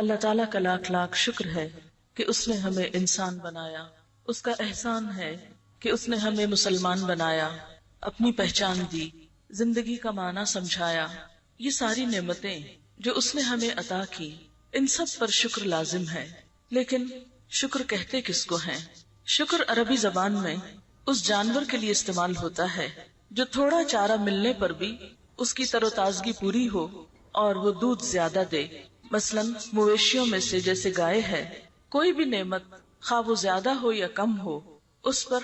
اللہ تعالیٰ کا لاکھ لاکھ شکر ہے کہ اس نے ہمیں انسان بنایا. اس کا احسان ہے کہ اس نے ہمیں مسلمان بنایا، اپنی پہچان دی، زندگی کا معنی سمجھایا. یہ ساری نعمتیں جو اس نے ہمیں عطا کی، ان سب پر شکر لازم ہے. لیکن شکر کہتے کس کو ہیں؟ شکر عربی زبان میں اس جانور کے لیے استعمال ہوتا ہے جو تھوڑا چارہ ملنے پر بھی اس کی تر و تازگی پوری ہو اور وہ دودھ زیادہ دے. مثلا مویشیوں میں سے جیسے گائے ہے، کوئی بھی نعمت خواہ وہ زیادہ ہو یا کم ہو، اس پر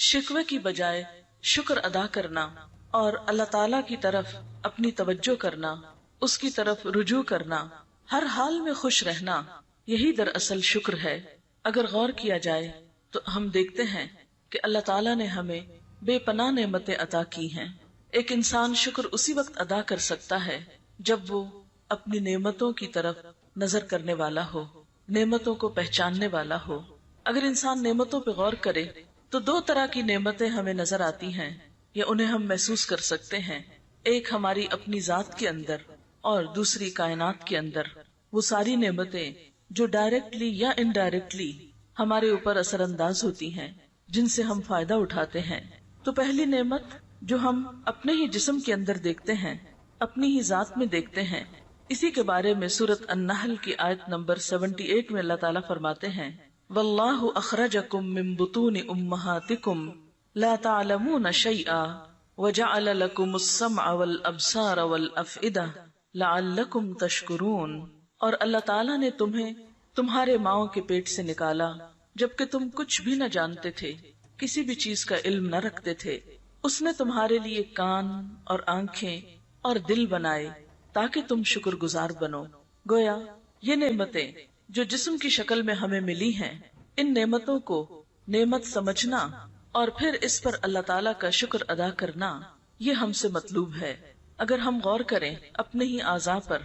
شکوے کی بجائے شکر ادا کرنا اور اللہ تعالی کی طرف اپنی توجہ کرنا، اس کی طرف رجوع کرنا، ہر حال میں خوش رہنا، یہی دراصل شکر ہے. اگر غور کیا جائے تو ہم دیکھتے ہیں کہ اللہ تعالیٰ نے ہمیں بے پناہ نعمتیں عطا کی ہیں. ایک انسان شکر اسی وقت ادا کر سکتا ہے جب وہ اپنی نعمتوں کی طرف نظر کرنے والا ہو، نعمتوں کو پہچاننے والا ہو. اگر انسان نعمتوں پہ غور کرے تو دو طرح کی نعمتیں ہمیں نظر آتی ہیں یا انہیں ہم محسوس کر سکتے ہیں. ایک ہماری اپنی ذات کے اندر اور دوسری کائنات کے اندر. وہ ساری نعمتیں جو ڈائریکٹلی یا انڈائریکٹلی ہمارے اوپر اثر انداز ہوتی ہیں، جن سے ہم فائدہ اٹھاتے ہیں. تو پہلی نعمت جو ہم اپنے ہی جسم کے اندر دیکھتے ہیں، اپنی ہی ذات میں دیکھتے ہیں، اسی کے بارے میں سورۃ النحل کی آیت نمبر 78 میں اللہ تعالیٰ فرماتے ہیں واللہ اخرجکم من بطون امہاتکم لا تعلمون شیئا وجعل لکم السمع والابصار والافئدہ لعلکم تشکرون. اور اللہ تعالیٰ نے تمہیں تمہارے ماؤں کے پیٹ سے نکالا جبکہ تم کچھ بھی نہ جانتے تھے، کسی بھی چیز کا علم نہ رکھتے تھے. اس نے تمہارے لیے کان اور آنکھیں اور دل بنائے تاکہ تم شکر گزار بنو. گویا یہ نعمتیں جو جسم کی شکل میں ہمیں ملی ہیں، ان نعمتوں کو نعمت سمجھنا اور پھر اس پر اللہ تعالیٰ کا شکر ادا کرنا، یہ ہم سے مطلوب ہے. اگر ہم غور کریں اپنے ہی اعضاء پر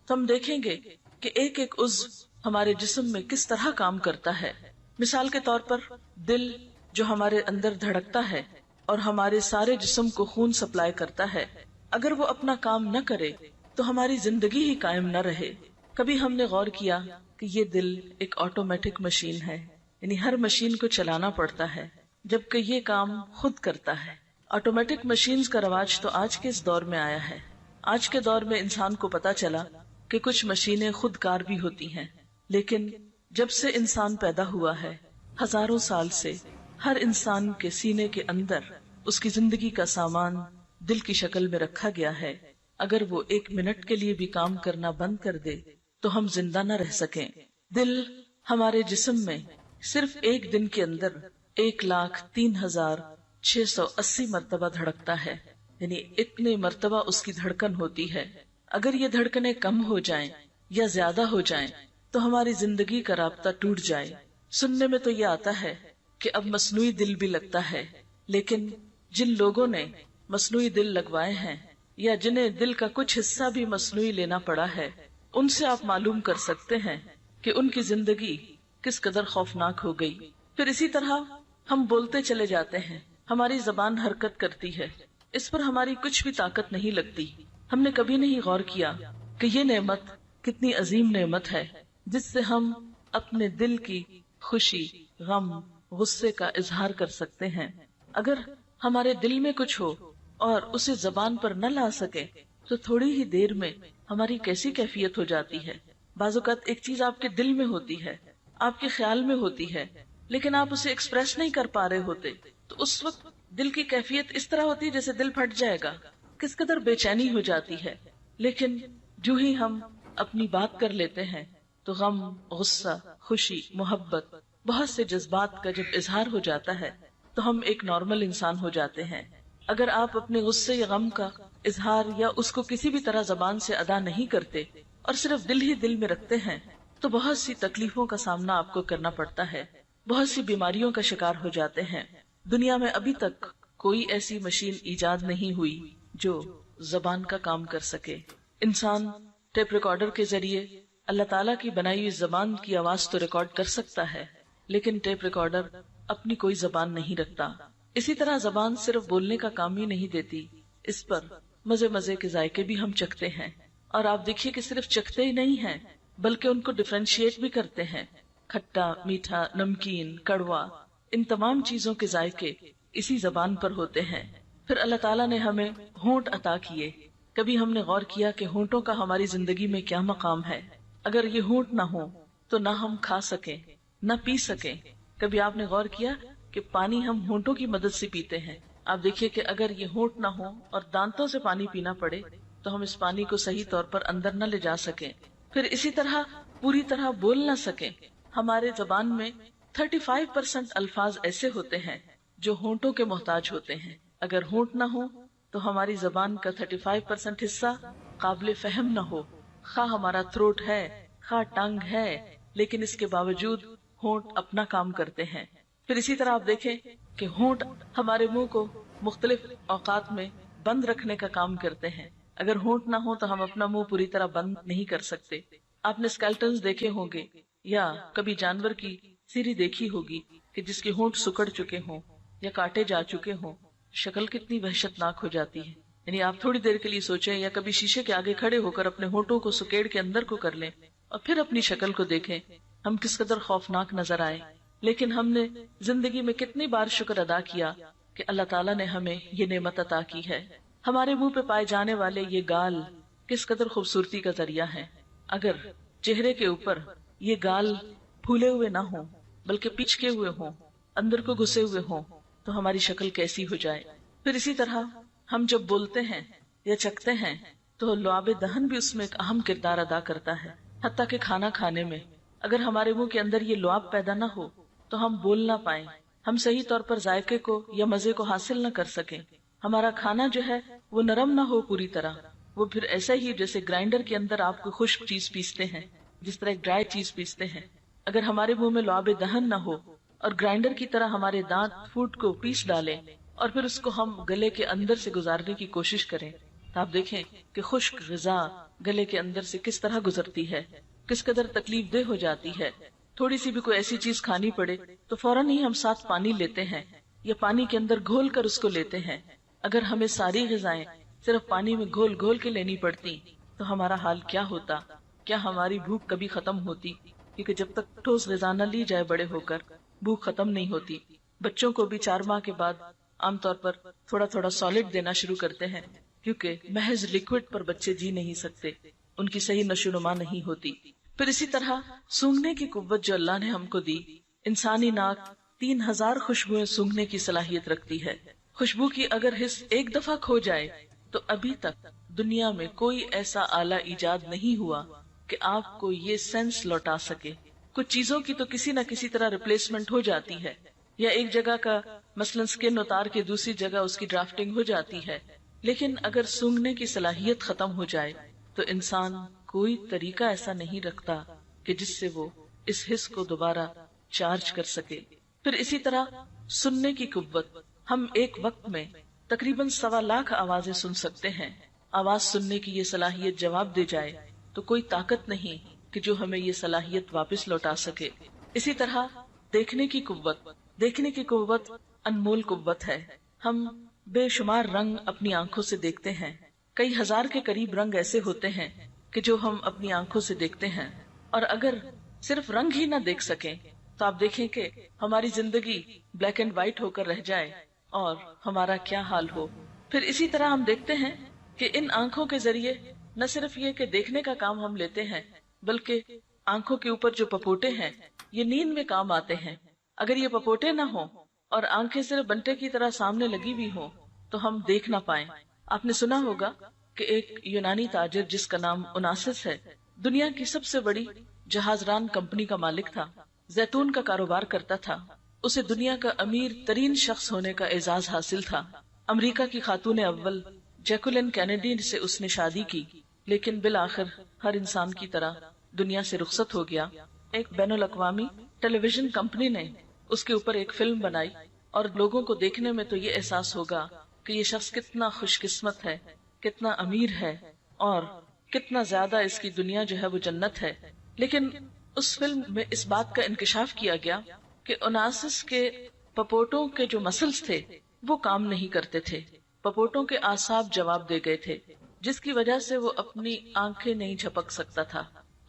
تو ہم دیکھیں گے کہ ایک ایک عضو ہمارے جسم میں کس طرح کام کرتا ہے. مثال کے طور پر دل جو ہمارے اندر دھڑکتا ہے اور ہمارے سارے جسم کو خون سپلائی کرتا ہے، اگر وہ اپنا کام نہ کرے تو ہماری زندگی ہی قائم نہ رہے. کبھی ہم نے غور کیا کہ یہ دل ایک آٹومیٹک مشین ہے، یعنی ہر مشین کو چلانا پڑتا ہے جبکہ یہ کام خود کرتا ہے. آٹومیٹک مشینز کا رواج تو آج کے اس دور میں آیا ہے. آج کے دور میں انسان کو پتا چلا کہ کچھ مشینیں خود کار بھی ہوتی ہیں، لیکن جب سے انسان پیدا ہوا ہے، ہزاروں سال سے ہر انسان کے سینے کے اندر اس کی زندگی کا سامان دل کی شکل میں رکھا گیا ہے. اگر وہ ایک منٹ کے لیے بھی کام کرنا بند کر دے تو ہم زندہ نہ رہ سکیں. دل ہمارے جسم میں صرف ایک دن کے اندر 1,03,680 مرتبہ دھڑکتا ہے، یعنی اتنے مرتبہ اس کی دھڑکن ہوتی ہے. اگر یہ دھڑکنیں کم ہو جائیں یا زیادہ ہو جائیں تو ہماری زندگی کا رابطہ ٹوٹ جائے. سننے میں تو یہ آتا ہے کہ اب مصنوعی دل بھی لگتا ہے، لیکن جن لوگوں نے مصنوعی دل لگوائے ہیں یا جنہیں دل کا کچھ حصہ بھی مصنوعی لینا پڑا ہے، ان سے آپ معلوم کر سکتے ہیں کہ ان کی زندگی کس قدر خوفناک ہو گئی. پھر اسی طرح ہم بولتے چلے جاتے ہیں، ہماری زبان حرکت کرتی ہے، اس پر ہماری کچھ بھی طاقت نہیں لگتی. ہم نے کبھی نہیں غور کیا کہ یہ نعمت کتنی عظیم نعمت ہے جس سے ہم اپنے دل کی خوشی، غم، غصے کا اظہار کر سکتے ہیں. اگر ہمارے دل میں کچھ ہو اور اسے زبان پر نہ لا سکے تو تھوڑی ہی دیر میں ہماری کیسی کیفیت ہو جاتی ہے. بعض اوقات ایک چیز آپ کے دل میں ہوتی ہے، آپ کے خیال میں ہوتی ہے، لیکن آپ اسے ایکسپریس نہیں کر پا رہے ہوتے، تو اس وقت دل کی کیفیت اس طرح ہوتی ہے جیسے دل پھٹ جائے گا، کس قدر بے چینی ہو جاتی ہے. لیکن جو ہی ہم اپنی بات کر لیتے ہیں تو غم، غصہ، خوشی، محبت، بہت سے جذبات کا جب اظہار ہو جاتا ہے تو ہم ایک نارمل انسان ہو جاتے ہیں. اگر آپ اپنے غصے یا غم کا اظہار یا اس کو کسی بھی طرح زبان سے ادا نہیں کرتے اور صرف دل ہی دل میں رکھتے ہیں تو بہت سی تکلیفوں کا سامنا آپ کو کرنا پڑتا ہے، بہت سی بیماریوں کا شکار ہو جاتے ہیں. دنیا میں ابھی تک کوئی ایسی مشین ایجاد نہیں ہوئی جو زبان کا کام کر سکے. انسان ٹیپ ریکارڈر کے ذریعے اللہ تعالیٰ کی بنائی ہوئی زبان کی آواز تو ریکارڈ کر سکتا ہے، لیکن ٹیپ ریکارڈر اپنی کوئی زبان نہیں رکھتا. اسی طرح زبان صرف بولنے کا کام ہی نہیں دیتی، اس پر مزے مزے کے ذائقے بھی ہم چکھتے ہیں. اور آپ دیکھیے کہ صرف چکھتے ہی نہیں ہیں بلکہ ان کو ڈفرینشیٹ بھی کرتے ہیں. کھٹا، میٹھا، نمکین، کڑوا، ان تمام چیزوں کے ذائقے اسی زبان پر ہوتے ہیں. پھر اللہ تعالیٰ نے ہمیں ہونٹ عطا کیے. کبھی ہم نے غور کیا کہ ہونٹوں کا ہماری زندگی میں کیا مقام ہے؟ اگر یہ ہونٹ نہ ہو تو نہ ہم کھا سکیں نہ پی سکیں. کبھی آپ نے غور کیا کہ پانی ہم ہونٹوں کی مدد سے پیتے ہیں؟ آپ دیکھیے کہ اگر یہ ہونٹ نہ ہو اور دانتوں سے پانی پینا پڑے تو ہم اس پانی کو صحیح طور پر اندر نہ لے جا سکیں. پھر اسی طرح پوری طرح بول نہ سکیں. ہمارے زبان میں 35% الفاظ ایسے ہوتے ہیں جو ہونٹوں کے محتاج ہوتے ہیں. اگر ہونٹ نہ ہو تو ہماری زبان کا 35% حصہ قابل فہم نہ ہو. خواہ ہمارا تھروٹ ہے، خواہ ٹنگ ہے، لیکن اس کے باوجود ہونٹ اپنا کام کرتے ہیں. پھر اسی طرح آپ دیکھیں کہ ہونٹ ہمارے منہ کو مختلف اوقات میں بند رکھنے کا کام کرتے ہیں. اگر ہونٹ نہ ہو تو ہم اپنا منہ پوری طرح بند نہیں کر سکتے. آپ نے اسکیلٹنز دیکھے ہوں گے یا کبھی جانور کی سیری دیکھی ہوگی کہ جس کے ہونٹ سکڑ چکے ہوں یا کاٹے جا چکے ہوں. شکل کتنی وحشت ناک ہو جاتی ہے. یعنی آپ تھوڑی دیر کے لیے سوچیں یا کبھی شیشے کے آگے کھڑے ہو کر اپنے ہونٹوں کو سکیڑ کے اندر کو کر لیں اور پھر اپنی شکل کو دیکھیں، ہم کس قدر خوفناک نظر آئے. لیکن ہم نے زندگی میں کتنی بار شکر ادا کیا کہ اللہ تعالیٰ نے ہمیں یہ نعمت عطا کی ہے. ہمارے منہ پہ پائے جانے والے یہ گال کس قدر خوبصورتی کا ذریعہ ہے. اگر چہرے کے اوپر یہ گال پھولے ہوئے نہ ہوں بلکہ پچکے ہوئے ہوں، اندر کو گھسے ہوئے ہوں، تو ہماری شکل کیسی ہو جائے. پھر اسی طرح ہم جب بولتے ہیں یا چکھتے ہیں تو لعاب دہن بھی اس میں ایک اہم کردار ادا کرتا ہے. حتیٰ کہ کھانا کھانے میں اگر ہمارے منہ کے اندر یہ لعاب پیدا نہ ہو تو ہم بول نہ پائیں، ہم صحیح طور پر ذائقے کو یا مزے کو حاصل نہ کر سکیں. ہمارا کھانا جو ہے وہ نرم نہ ہو پوری طرح، وہ پھر ایسا ہی جیسے گرائنڈر کے اندر آپ کو خشک چیز پیستے ہیں، جس طرح ایک ڈرائی چیز پیستے ہیں. اگر ہمارے منہ میں لعاب دہن نہ ہو اور گرائنڈر کی طرح ہمارے دانت فوڈ کو پیس ڈالیں اور پھر اس کو ہم گلے کے اندر سے گزارنے کی کوشش کریں تو آپ دیکھیں کہ خشک غذا گلے کے اندر سے کس طرح گزرتی ہے، کس قدر تکلیف دہ ہو جاتی ہے. تھوڑی سی بھی کوئی ایسی چیز کھانی پڑے تو فوراً ہی ہم ساتھ پانی لیتے ہیں یا پانی کے اندر گھول کر اس کو لیتے ہیں. اگر ہمیں ساری غذائیں صرف پانی میں گھول گھول کے لینی پڑتی تو ہمارا حال کیا ہوتا؟ کیا ہماری بھوک کبھی ختم ہوتی؟ کیونکہ جب تک ٹھوس غذا نہ لی جائے بڑے ہو کر بھوک ختم نہیں ہوتی. بچوں کو بھی 4 ماہ کے بعد عام طور پر تھوڑا تھوڑا سالڈ دینا شروع کرتے ہیں، کیونکہ محض لکوڈ پر بچے جی نہیں سکتے، ان کی صحیح نشو و نما نہیں ہوتی. پھر اسی طرح سونگھنے کی قوت جو اللہ نے ہم کو دی، انسانی ناک 3000 خوشبوئیں سونگھنے کی صلاحیت رکھتی ہے. خوشبو کی اگر حس ایک دفعہ کھو جائے تو ابھی تک دنیا میں کوئی ایسا آلہ ایجاد نہیں ہوا کہ آپ کو یہ سینس لوٹا سکے. کچھ چیزوں کی تو کسی نہ کسی طرح ریپلیسمنٹ ہو جاتی ہے، یا ایک جگہ کا مثلاً سکن اتار کے دوسری جگہ اس کی ڈرافٹنگ ہو جاتی ہے، لیکن اگر سونگھنے کی صلاحیت ختم ہو جائے تو انسان کوئی طریقہ ایسا نہیں رکھتا کہ جس سے وہ اس حس کو دوبارہ چارج کر سکے. پھر اسی طرح سننے کی قوت، ہم ایک وقت میں تقریباً 1.25 لاکھ آوازیں سن سکتے ہیں. آواز سننے کی یہ صلاحیت جواب دے جائے تو کوئی طاقت نہیں کہ جو ہمیں یہ صلاحیت واپس لوٹا سکے. اسی طرح دیکھنے کی قوت انمول قوت ہے. ہم بے شمار رنگ اپنی آنکھوں سے دیکھتے ہیں. کئی ہزار کے قریب رنگ ایسے ہوتے ہیں کہ جو ہم اپنی آنکھوں سے دیکھتے ہیں، اور اگر صرف رنگ ہی نہ دیکھ سکیں تو آپ دیکھیں کہ ہماری زندگی بلیک اینڈ وائٹ ہو کر رہ جائے اور ہمارا کیا حال ہو. پھر اسی طرح ہم دیکھتے ہیں کہ ان آنکھوں کے ذریعے نہ صرف یہ کہ دیکھنے کا کام ہم لیتے ہیں، بلکہ آنکھوں کے اوپر جو پپوٹے ہیں یہ نیند میں کام آتے ہیں. اگر یہ پپوٹے نہ ہوں اور آنکھیں صرف بنٹے کی طرح سامنے لگی ہوئی ہوں تو ہم دیکھ نہ پائیں. آپ نے سنا ہوگا کہ ایک یونانی تاجر جس کا نام اوناسس ہے، دنیا کی سب سے بڑی جہاز ران کمپنی کا مالک تھا، زیتون کا کاروبار کرتا تھا. اسے دنیا کا امیر ترین شخص ہونے کا اعزاز حاصل تھا. امریکہ کی خاتون اول جیکولین کینیڈی سے اس نے شادی کی، لیکن بالآخر ہر انسان کی طرح دنیا سے رخصت ہو گیا. ایک بین الاقوامی ٹیلی ویژن کمپنی نے اس کے اوپر ایک فلم بنائی، اور لوگوں کو دیکھنے میں تو یہ احساس ہوگا کہ یہ شخص کتنا خوش قسمت ہے، کتنا امیر ہے، اور کتنا زیادہ اس کی دنیا جو ہے وہ جنت ہے. لیکن اس فلم میں اس بات کا انکشاف کیا گیا کہ اوناسس کے پپوٹوں کے جو مسلز تھے وہ کام نہیں کرتے تھے. پپوٹوں کے اعصاب جواب دے گئے تھے، جس کی وجہ سے وہ اپنی آنکھیں نہیں جھپک سکتا تھا.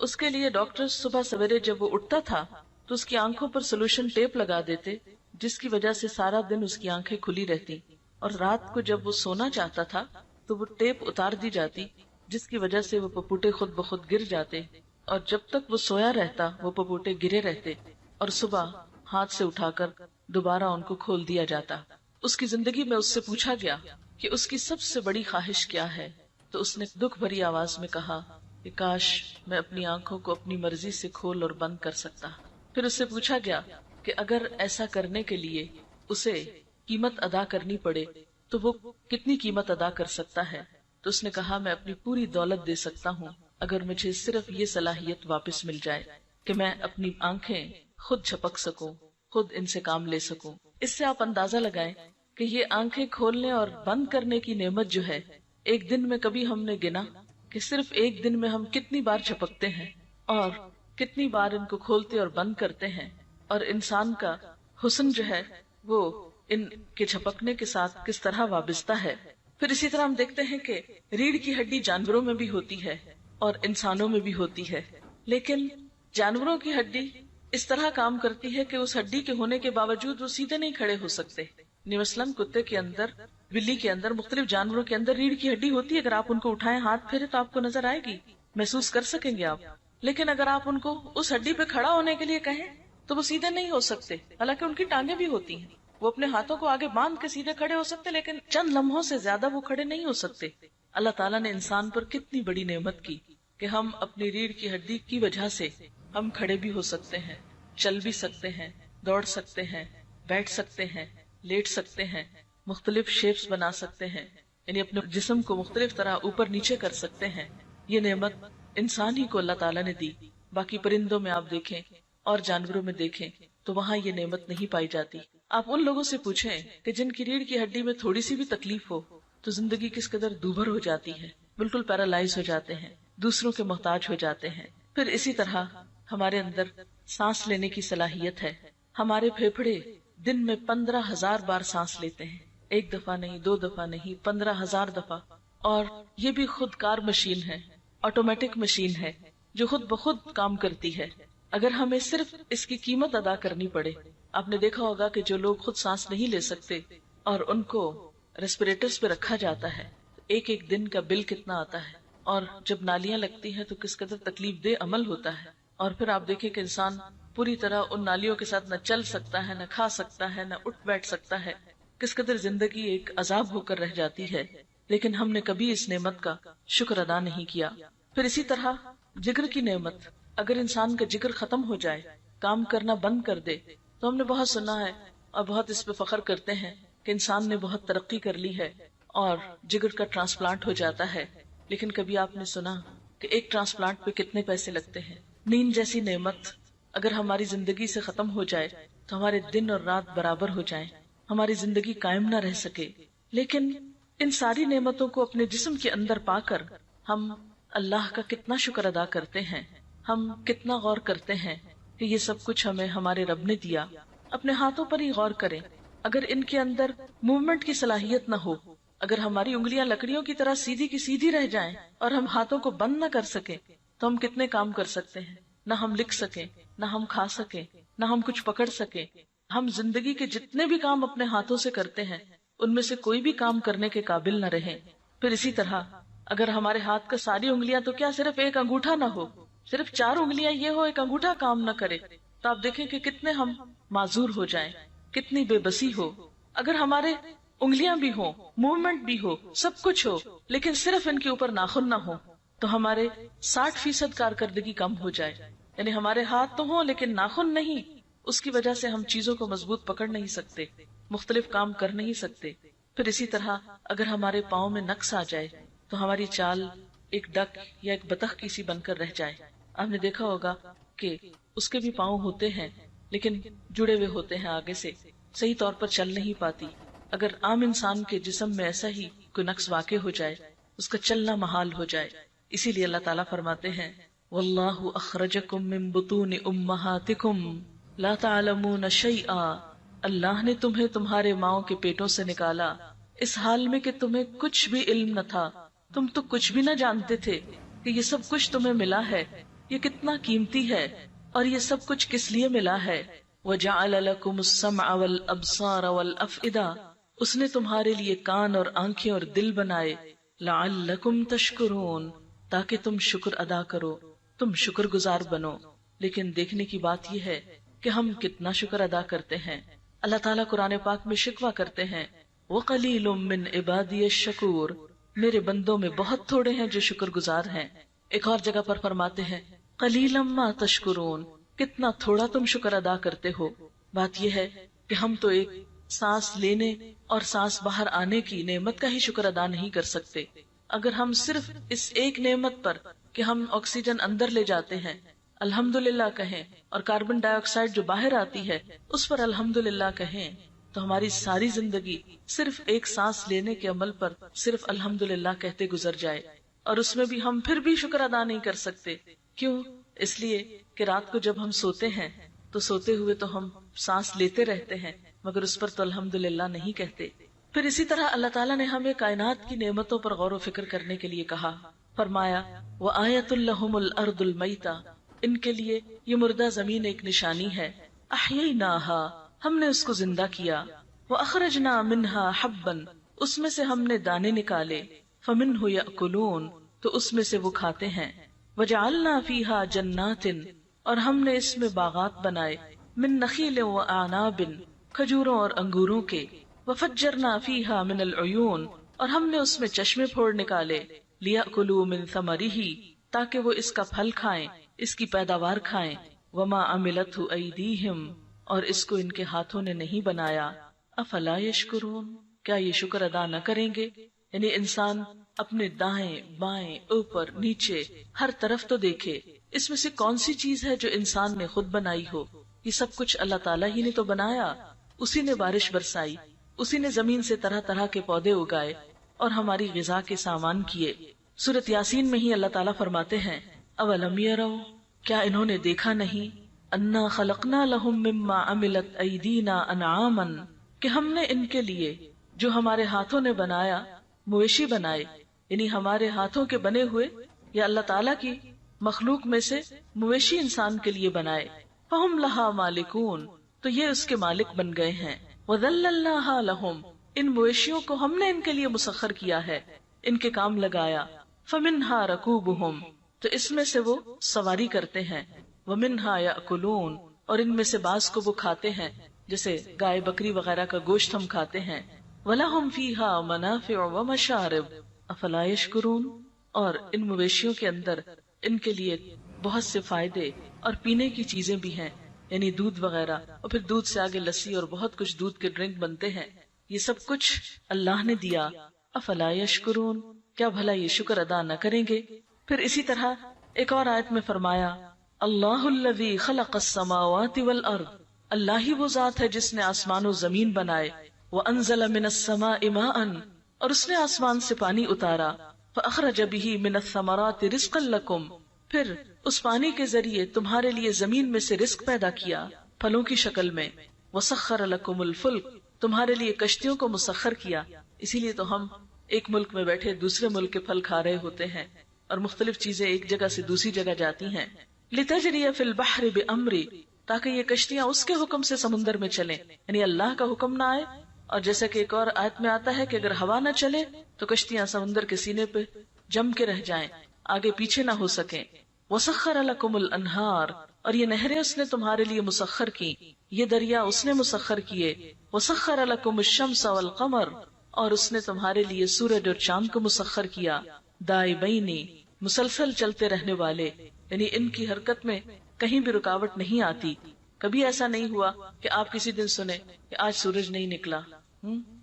اس کے لیے ڈاکٹر صبح سویرے جب وہ اٹھتا تھا تو اس کی آنکھوں پر سولوشن ٹیپ لگا دیتے، جس کی وجہ سے سارا دن اس کی آنکھیں کھلی رہتی، اور رات کو جب وہ سونا چاہتا تھا تو وہ ٹیپ اتار دی جاتی، جس کی وجہ سے وہ پپوٹے خود بخود گر جاتے، اور جب تک وہ سویا رہتا وہ پپوٹے گرے رہتے، اور صبح ہاتھ سے اٹھا کر دوبارہ ان کو کھول دیا جاتا۔ اس کی زندگی میں اس سے پوچھا گیا کہ اس کی سب سے بڑی خواہش کیا ہے، تو اس نے دکھ بھری آواز میں کہا کہ کاش میں اپنی آنکھوں کو اپنی مرضی سے کھول اور بند کر سکتا۔ پھر اس سے پوچھا گیا کہ اگر ایسا کرنے کے لیے اسے قیمت ادا کرنی پڑے تو وہ کتنی قیمت ادا کر سکتا ہے، تو اس نے کہا میں اپنی پوری دولت دے سکتا ہوں اگر مجھے صرف یہ صلاحیت واپس مل جائے کہ میں اپنی آنکھیں خود جھپک سکوں، خود ان سے کام لے سکوں۔ اس سے آپ اندازہ لگائیں کہ یہ آنکھیں کھولنے اور بند کرنے کی نعمت جو ہے، ایک دن میں کبھی ہم نے گنا کہ صرف ایک دن میں ہم کتنی بار جھپکتے ہیں اور کتنی بار ان کو کھولتے اور بند کرتے ہیں، اور انسان کا حسن جو ہے وہ ان کے جھپکنے کے ساتھ کس طرح وابستہ ہے۔ پھر اسی طرح ہم دیکھتے ہیں کہ ریڑھ کی ہڈی جانوروں میں بھی ہوتی ہے اور انسانوں میں بھی ہوتی ہے، لیکن جانوروں کی ہڈی اس طرح کام کرتی ہے کہ اس ہڈی کے ہونے کے باوجود وہ سیدھے نہیں کھڑے ہو سکتے۔ مثلاً کتے کے اندر، بلی کے اندر، مختلف جانوروں کے اندر ریڑھ کی ہڈی ہوتی ہے، اگر آپ ان کو اٹھائیں ہاتھ پھیرے تو آپ کو نظر آئے گی، محسوس کر سکیں گے آپ، لیکن اگر آپ ان کو اس ہڈی پہ کھڑا ہونے کے لیے کہیں تو وہ سیدھے نہیں ہو سکتے، حالانکہ ان کی ٹانگیں بھی ہوتی ہیں، وہ اپنے ہاتھوں کو آگے باندھ کے سیدھے کھڑے ہو سکتے، لیکن چند لمحوں سے زیادہ وہ کھڑے نہیں ہو سکتے۔ اللہ تعالیٰ نے انسان پر کتنی بڑی نعمت کی کہ ہم اپنی ریڑھ کی ہڈی کی وجہ سے ہم کھڑے بھی ہو سکتے ہیں، چل بھی سکتے ہیں، دوڑ سکتے ہیں، بیٹھ سکتے ہیں، لیٹ سکتے ہیں، مختلف شیپس بنا سکتے ہیں، یعنی اپنے جسم کو مختلف طرح اوپر نیچے کر سکتے ہیں۔ یہ نعمت انسان ہی کو اللہ تعالیٰ نے دی، باقی پرندوں میں آپ دیکھیں اور جانوروں میں دیکھیں تو وہاں یہ نعمت نہیں پائی جاتی۔ آپ ان لوگوں سے پوچھیں کہ جن کی ریڑھ کی ہڈی میں تھوڑی سی بھی تکلیف ہو تو زندگی کس قدر دوبھر ہو جاتی ہے، بالکل پیرالائز ہو جاتے ہیں، دوسروں کے محتاج ہو جاتے ہیں۔ پھر اسی طرح ہمارے اندر سانس لینے کی صلاحیت ہے، ہمارے پھیپھڑے دن میں 15,000 بار سانس لیتے ہیں، ایک دفعہ نہیں، 2 دفعہ نہیں، 15,000 دفعہ، اور یہ بھی خود کار مشین ہے، آٹومیٹک مشین ہے جو خود بخود کام کرتی ہے۔ اگر ہمیں صرف اس کی قیمت ادا کرنی پڑے، آپ نے دیکھا ہوگا کہ جو لوگ خود سانس نہیں لے سکتے اور ان کو ریسپیریٹرز پہ رکھا جاتا ہے، ایک ایک دن کا بل کتنا آتا ہے، اور جب نالیاں لگتی ہیں تو کس قدر تکلیف دہ عمل ہوتا ہے، اور پھر آپ دیکھیں کہ انسان پوری طرح ان نالیوں کے ساتھ نہ چل سکتا ہے، نہ کھا سکتا ہے، نہ اٹھ بیٹھ سکتا ہے، کس قدر زندگی ایک عذاب ہو کر رہ جاتی ہے، لیکن ہم نے کبھی اس نعمت کا شکر ادا نہیں کیا۔ پھر اسی طرح جگر کی نعمت، اگر انسان کا جگر ختم ہو جائے، کام کرنا بند کر دے، تو ہم نے بہت سنا ہے اور بہت اس پہ فخر کرتے ہیں کہ انسان نے بہت ترقی کر لی ہے اور جگر کا ٹرانسپلانٹ ہو جاتا ہے، لیکن کبھی آپ نے سنا کہ ایک ٹرانسپلانٹ پہ کتنے پیسے لگتے ہیں؟ نیند جیسی نعمت اگر ہماری زندگی سے ختم ہو جائے تو ہمارے دن اور رات برابر ہو جائیں، ہماری زندگی قائم نہ رہ سکے، لیکن ان ساری نعمتوں کو اپنے جسم کے اندر پا کر ہم اللہ کا کتنا شکر ادا کرتے ہیں، ہم کتنا غور کرتے ہیں کہ یہ سب کچھ ہمیں ہمارے رب نے دیا۔ اپنے ہاتھوں پر ہی غور کریں، اگر ان کے اندر موومنٹ کی صلاحیت نہ ہو، اگر ہماری انگلیاں لکڑیوں کی طرح سیدھی کی سیدھی رہ جائیں اور ہم ہاتھوں کو بند نہ کر سکیں تو ہم کتنے کام کر سکتے ہیں؟ نہ ہم لکھ سکیں، نہ ہم کھا سکیں، نہ ہم کچھ پکڑ سکیں۔ ہم زندگی کے جتنے بھی کام اپنے ہاتھوں سے کرتے ہیں ان میں سے کوئی بھی کام کرنے کے قابل نہ رہیں۔ پھر اسی طرح اگر ہمارے ہاتھ کا ساری انگلیاں تو کیا صرف ایک انگوٹھا نہ ہو، صرف 4 انگلیاں یہ ہو، ایک انگوٹھا کام نہ کرے، تو آپ دیکھیں کہ کتنے ہم معذور ہو جائیں، کتنی بے بسی ہو۔ اگر ہمارے انگلیاں بھی ہوں، موومنٹ بھی ہو، سب کچھ ہو، لیکن صرف ان کے اوپر ناخن نہ ہو تو ہمارے 60% کارکردگی کم ہو جائے، یعنی ہمارے ہاتھ تو ہوں لیکن ناخن نہیں، اس کی وجہ سے ہم چیزوں کو مضبوط پکڑ نہیں سکتے، مختلف کام کر نہیں سکتے۔ پھر اسی طرح اگر ہمارے پاؤں میں نقص آ جائے تو ہماری چال ایک ڈک یا ایک بطخ کی سی بن کر رہ جائے۔ آپ نے دیکھا ہوگا کہ اس کے بھی پاؤں ہوتے ہیں لیکن جڑے ہوئے ہوتے ہیں، آگے سے صحیح طور پر چل نہیں پاتی۔ اگر عام انسان کے جسم میں ایسا ہی کوئی نقص واقع ہو جائے، اس کا چلنا محال ہو جائے، اسی لیے اللہ تعالیٰ فرماتے ہیں واللہ اخرجکم من بطون امہاتکم لا تعلمون شیئا، اللہ نے تمہیں تمہارے ماؤں کے پیٹوں سے نکالا اس حال میں کہ تمہیں کچھ بھی علم نہ تھا، تم تو کچھ بھی نہ جانتے تھے کہ یہ سب کچھ تمہیں ملا ہے یہ کتنا قیمتی ہے اور یہ سب کچھ کس لیے ملا ہے. وَجَعَلَ لَكُمُ السَّمْعَ وَالْأَبْصَارَ وَالْأَفْئِدَةَ، اس نے تمہارے لیے کان اور آنکھیں اور دل بنائے. لَعَلَّكُمْ تَشْكُرُونَ، تاکہ تم شکر ادا کرو، تم شکر گزار بنو. لیکن دیکھنے کی بات یہ ہے کہ ہم کتنا شکر ادا کرتے ہیں. اللہ تعالیٰ قرآن پاک میں شکوہ کرتے ہیں وَقَلِيلٌ مِّنْ عِبَادِيَ الشَّكُورُ، میرے بندوں میں بہت تھوڑے ہیں جو شکر گزار ہیں. ایک اور جگہ پر فرماتے ہیں قَلِيلًا مَا تَشْكُرُونَ، کتنا تھوڑا تم شکر ادا کرتے ہو. بات یہ ہے کہ ہم تو ایک سانس لینے اور سانس باہر آنے کی نعمت کا ہی شکر ادا نہیں کر سکتے. اگر ہم صرف اس ایک نعمت پر کہ ہم آکسیجن اندر لے جاتے ہیں الحمدللہ کہیں، اور کاربن ڈائی آکسائڈ جو باہر آتی ہے اس پر الحمدللہ کہیں، تو ہماری ساری زندگی صرف ایک سانس لینے کے عمل پر صرف الحمدللہ کہتے گزر جائے. اور اس میں بھی ہم پھر بھی شکر ادا نہیں کر سکتے. کیوں؟ اس لیے کہ رات کو جب ہم سوتے ہیں تو سوتے ہوئے تو ہم سانس لیتے رہتے ہیں مگر اس پر تو الحمدللہ نہیں کہتے. پھر اسی طرح اللہ تعالیٰ نے ہمیں کائنات کی نعمتوں پر غور و فکر کرنے کے لیے کہا. فرمایا وَآیَةٌ لَهُمُ الْأَرْضُ الْمَيْتَةُ، ان کے لیے یہ مردہ زمین ایک نشانی ہے. أَحْيَيْنَاهَا، ہم نے اس کو زندہ کیا. وَأَخْرَجْنَا مِنْهَا حَبًّا، اس میں سے ہم نے دانے نکالے. فَمِنْهُ يَأْكُلُونَ، تو اس میں سے وہ کھاتے ہیں. وَجَعَلْنَا فِيهَا جَنَّاتٍ، اور ہم نے اس میں باغات بنائے. مِن نَخِيلٍ وَأَعْنَابٍ، کھجوروں اور انگوروں کے. وَفَجَّرْنَا فِيهَا مِنَ الْعُيُونِ، اور ہم نے اس میں چشمے پھوڑ نکالے. لِيَأْكُلُوا مِن ثَمَرِهِ، تاکہ وہ اس کا پھل کھائیں، اس کی پیداوار کھائیں. وَمَا عَمِلَتْهُ أَيْدِيهِمْ، اور اس کو ان کے ہاتھوں نے نہیں بنایا. أَفَلَا يَشْكُرُونَ، کیا یہ شکر ادا نہ کریں گے؟ یعنی انسان اپنے دائیں بائیں اوپر نیچے ہر طرف تو دیکھے، اس میں سے کون سی چیز ہے جو انسان نے خود بنائی ہو؟ یہ سب کچھ اللہ تعالیٰ ہی نے تو بنایا. اسی نے بارش برسائی، اسی نے زمین سے طرح طرح کے پودے اگائے اور ہماری غذا کے سامان کیے. سورۃ یاسین میں ہی اللہ تعالیٰ فرماتے ہیں اولم یروا، کیا انہوں نے دیکھا نہیں، انا خلقنا لهم مما عملت ایدینا انعاما، کہ ہم نے ان کے لیے جو ہمارے ہاتھوں نے بنایا مویشی بنائے. یعنی ہمارے ہاتھوں کے بنے ہوئے یا اللہ تعالیٰ کی مخلوق میں سے مویشی انسان کے لیے بنائے. فہم لہا مالکون، تو یہ اس کے مالک بن گئے ہیں. وذللناہا لہم، ان مویشیوں کو ہم نے ان کے لیے مسخر کیا ہے، ان کے کام لگایا. فمنہا رکوبہم، تو اس میں سے وہ سواری کرتے ہیں. ومنہا یأکلون، اور ان میں سے بعض کو وہ کھاتے ہیں، جیسے گائے بکری وغیرہ کا گوشت ہم کھاتے ہیں. وَلَهُمْ فِيهَا مَنَافِعُ وَمَشَارِبُ أَفَلَا يَشْكُرُونَ، اور ان مویشیوں کے اندر ان کے لیے بہت سے فائدے اور پینے کی چیزیں بھی ہیں، یعنی دودھ وغیرہ، اور پھر دودھ سے آگے لسی اور بہت کچھ دودھ کے ڈرنک بنتے ہیں. یہ سب کچھ اللہ نے دیا. افلا یشکرون، کیا بھلا یہ شکر ادا نہ کریں گے؟ پھر اسی طرح ایک اور آیت میں فرمایا اللہ الذی خلق السماوات والارض، اللہ ہی وہ ذات ہے جس نے آسمان و زمین بنائے. وانزل من السماء ماء، اور اس نے آسمان سے پانی اتارا. فاخرج به من الثمرات رزقا لکم، پھر اس پانی کے ذریعے تمہارے لیے زمین میں سے رزق پیدا کیا پھلوں کی شکل میں. وسخر لکم الفلک، تمہارے لیے کشتیوں کو مسخر کیا. اسی لیے تو ہم ایک ملک میں بیٹھے دوسرے ملک کے پھل کھا رہے ہوتے ہیں اور مختلف چیزیں ایک جگہ سے دوسری جگہ جاتی ہیں. لتجری فی البحر بامری، تاکہ یہ کشتیاں اس کے حکم سے سمندر میں چلیں، یعنی اللہ کا حکم نہ آئے. اور جیسا کہ ایک اور آیت میں آتا ہے کہ اگر ہوا نہ چلے تو کشتیاں سمندر کے سینے پہ جم کے رہ جائیں، آگے پیچھے نہ ہو سکیں. وسخر لکم الانہار، اور یہ نہریں اس نے تمہارے لیے مسخر کی، یہ دریا اس نے مسخر کیے. وسخر لکم الشمس والقمر، اور اس نے تمہارے لیے سورج اور چاند کو مسخر کیا. دائبینی، مسلسل چلتے رہنے والے، یعنی ان کی حرکت میں کہیں بھی رکاوٹ نہیں آتی. کبھی ایسا نہیں ہوا کہ آپ کسی دن سنیں کہ آج سورج نہیں نکلا.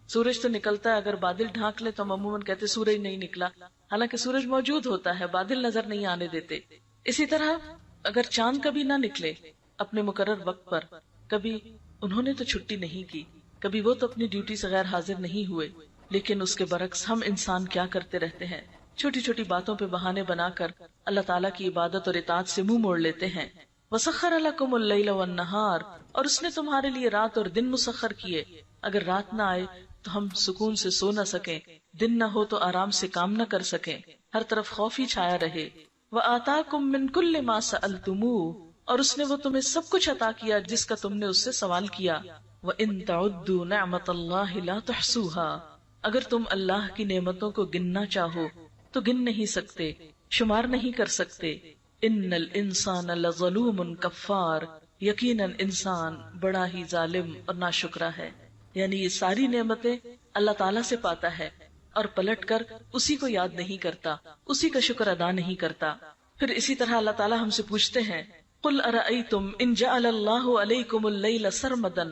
سورج تو نکلتا ہے، اگر بادل ڈھانک لے تو ہم عموماً کہتے سورج نہیں نکلا، حالانکہ سورج موجود ہوتا ہے، بادل نظر نہیں آنے دیتے. اسی طرح اگر چاند کبھی نہ نکلے اپنے مقرر وقت پر، کبھی انہوں نے تو چھٹی نہیں کی، کبھی وہ تو اپنی ڈیوٹی سے غیر حاضر نہیں ہوئے، لیکن اس کے برعکس ہم انسان کیا کرتے رہتے ہیں، چھوٹی چھوٹی باتوں پہ بہانے بنا کر اللہ تعالیٰ کی عبادت اور اطاعت سے منہ موڑ لیتے ہیں. وسخر لکم اللیل والنہار، اور اس نے تمہارے لیے رات اور دن مسخر کیے. اگر رات نہ آئے تو ہم سکون سے سو نہ سکیں، دن نہ ہو تو آرام سے کام نہ کر سکیں، ہر طرف خوف ہی چھایا رہے. وآتاکم من کل ما سألتموہ، اور اس نے وہ تمہیں سب کچھ عطا کیا جس کا تم نے اس سے سوال کیا. وَإِن تَعُدُّوا نِعْمَةَ اللَّهِ لَا تُحْصُوهَا، اگر تم اللہ کی نعمتوں کو گننا چاہو تو گن نہیں سکتے، شمار نہیں کر سکتے. ان الانسان لظلوم کفار، یقیناً انسان بڑا ہی ظالم اور ناشکرا ہے. یعنی یہ ساری نعمتیں اللہ تعالیٰ سے پاتا ہے اور پلٹ کر اسی کو یاد نہیں کرتا، اسی کا شکر ادا نہیں کرتا. پھر اسی طرح اللہ تعالیٰ ہم سے پوچھتے ہیں قل ارأیتم ان جعل اللہ علیکم اللیل سرمدا،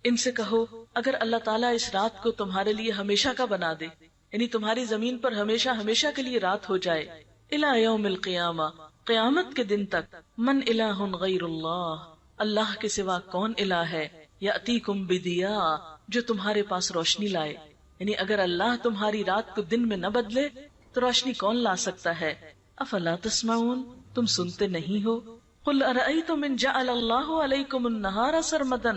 ان سے کہو اگر اللہ تعالیٰ اس رات کو تمہارے لیے ہمیشہ کا بنا دے، یعنی تمہاری زمین پر ہمیشہ ہمیشہ کے لیے رات ہو جائے، الی یوم القیامہ، قیامت کے دن تک، من الہ غیر اللہ، اللہ کے سوا کون الہ ہے، یأتیکم بدیاء، جو تمہارے پاس روشنی لائے. یعنی اگر اللہ تمہاری رات کو دن میں نہ بدلے تو روشنی کون لا سکتا ہے. افلا تسمعون، تم سنتے نہیں ہو. قل ارأیتم ان جعل اللہ علیکم النہار سرمدا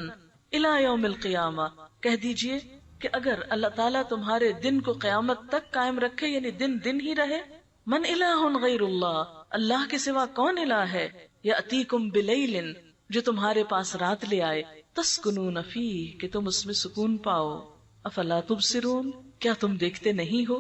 الی یوم القیامہ، کہہ دیجئے کہ اگر اللہ تعالیٰ تمہارے دن کو قیامت تک قائم رکھے، یعنی دن دن ہی رہے، من الہ غیر اللہ، اللہ کے سوا کون الہ ہے، یأتیکم بلیل، جو تمہارے پاس رات لے آئے، تسکنون فیہ، کہ تم اس میں سکون پاؤ. افلا تبصرون، کیا تم دیکھتے نہیں ہو.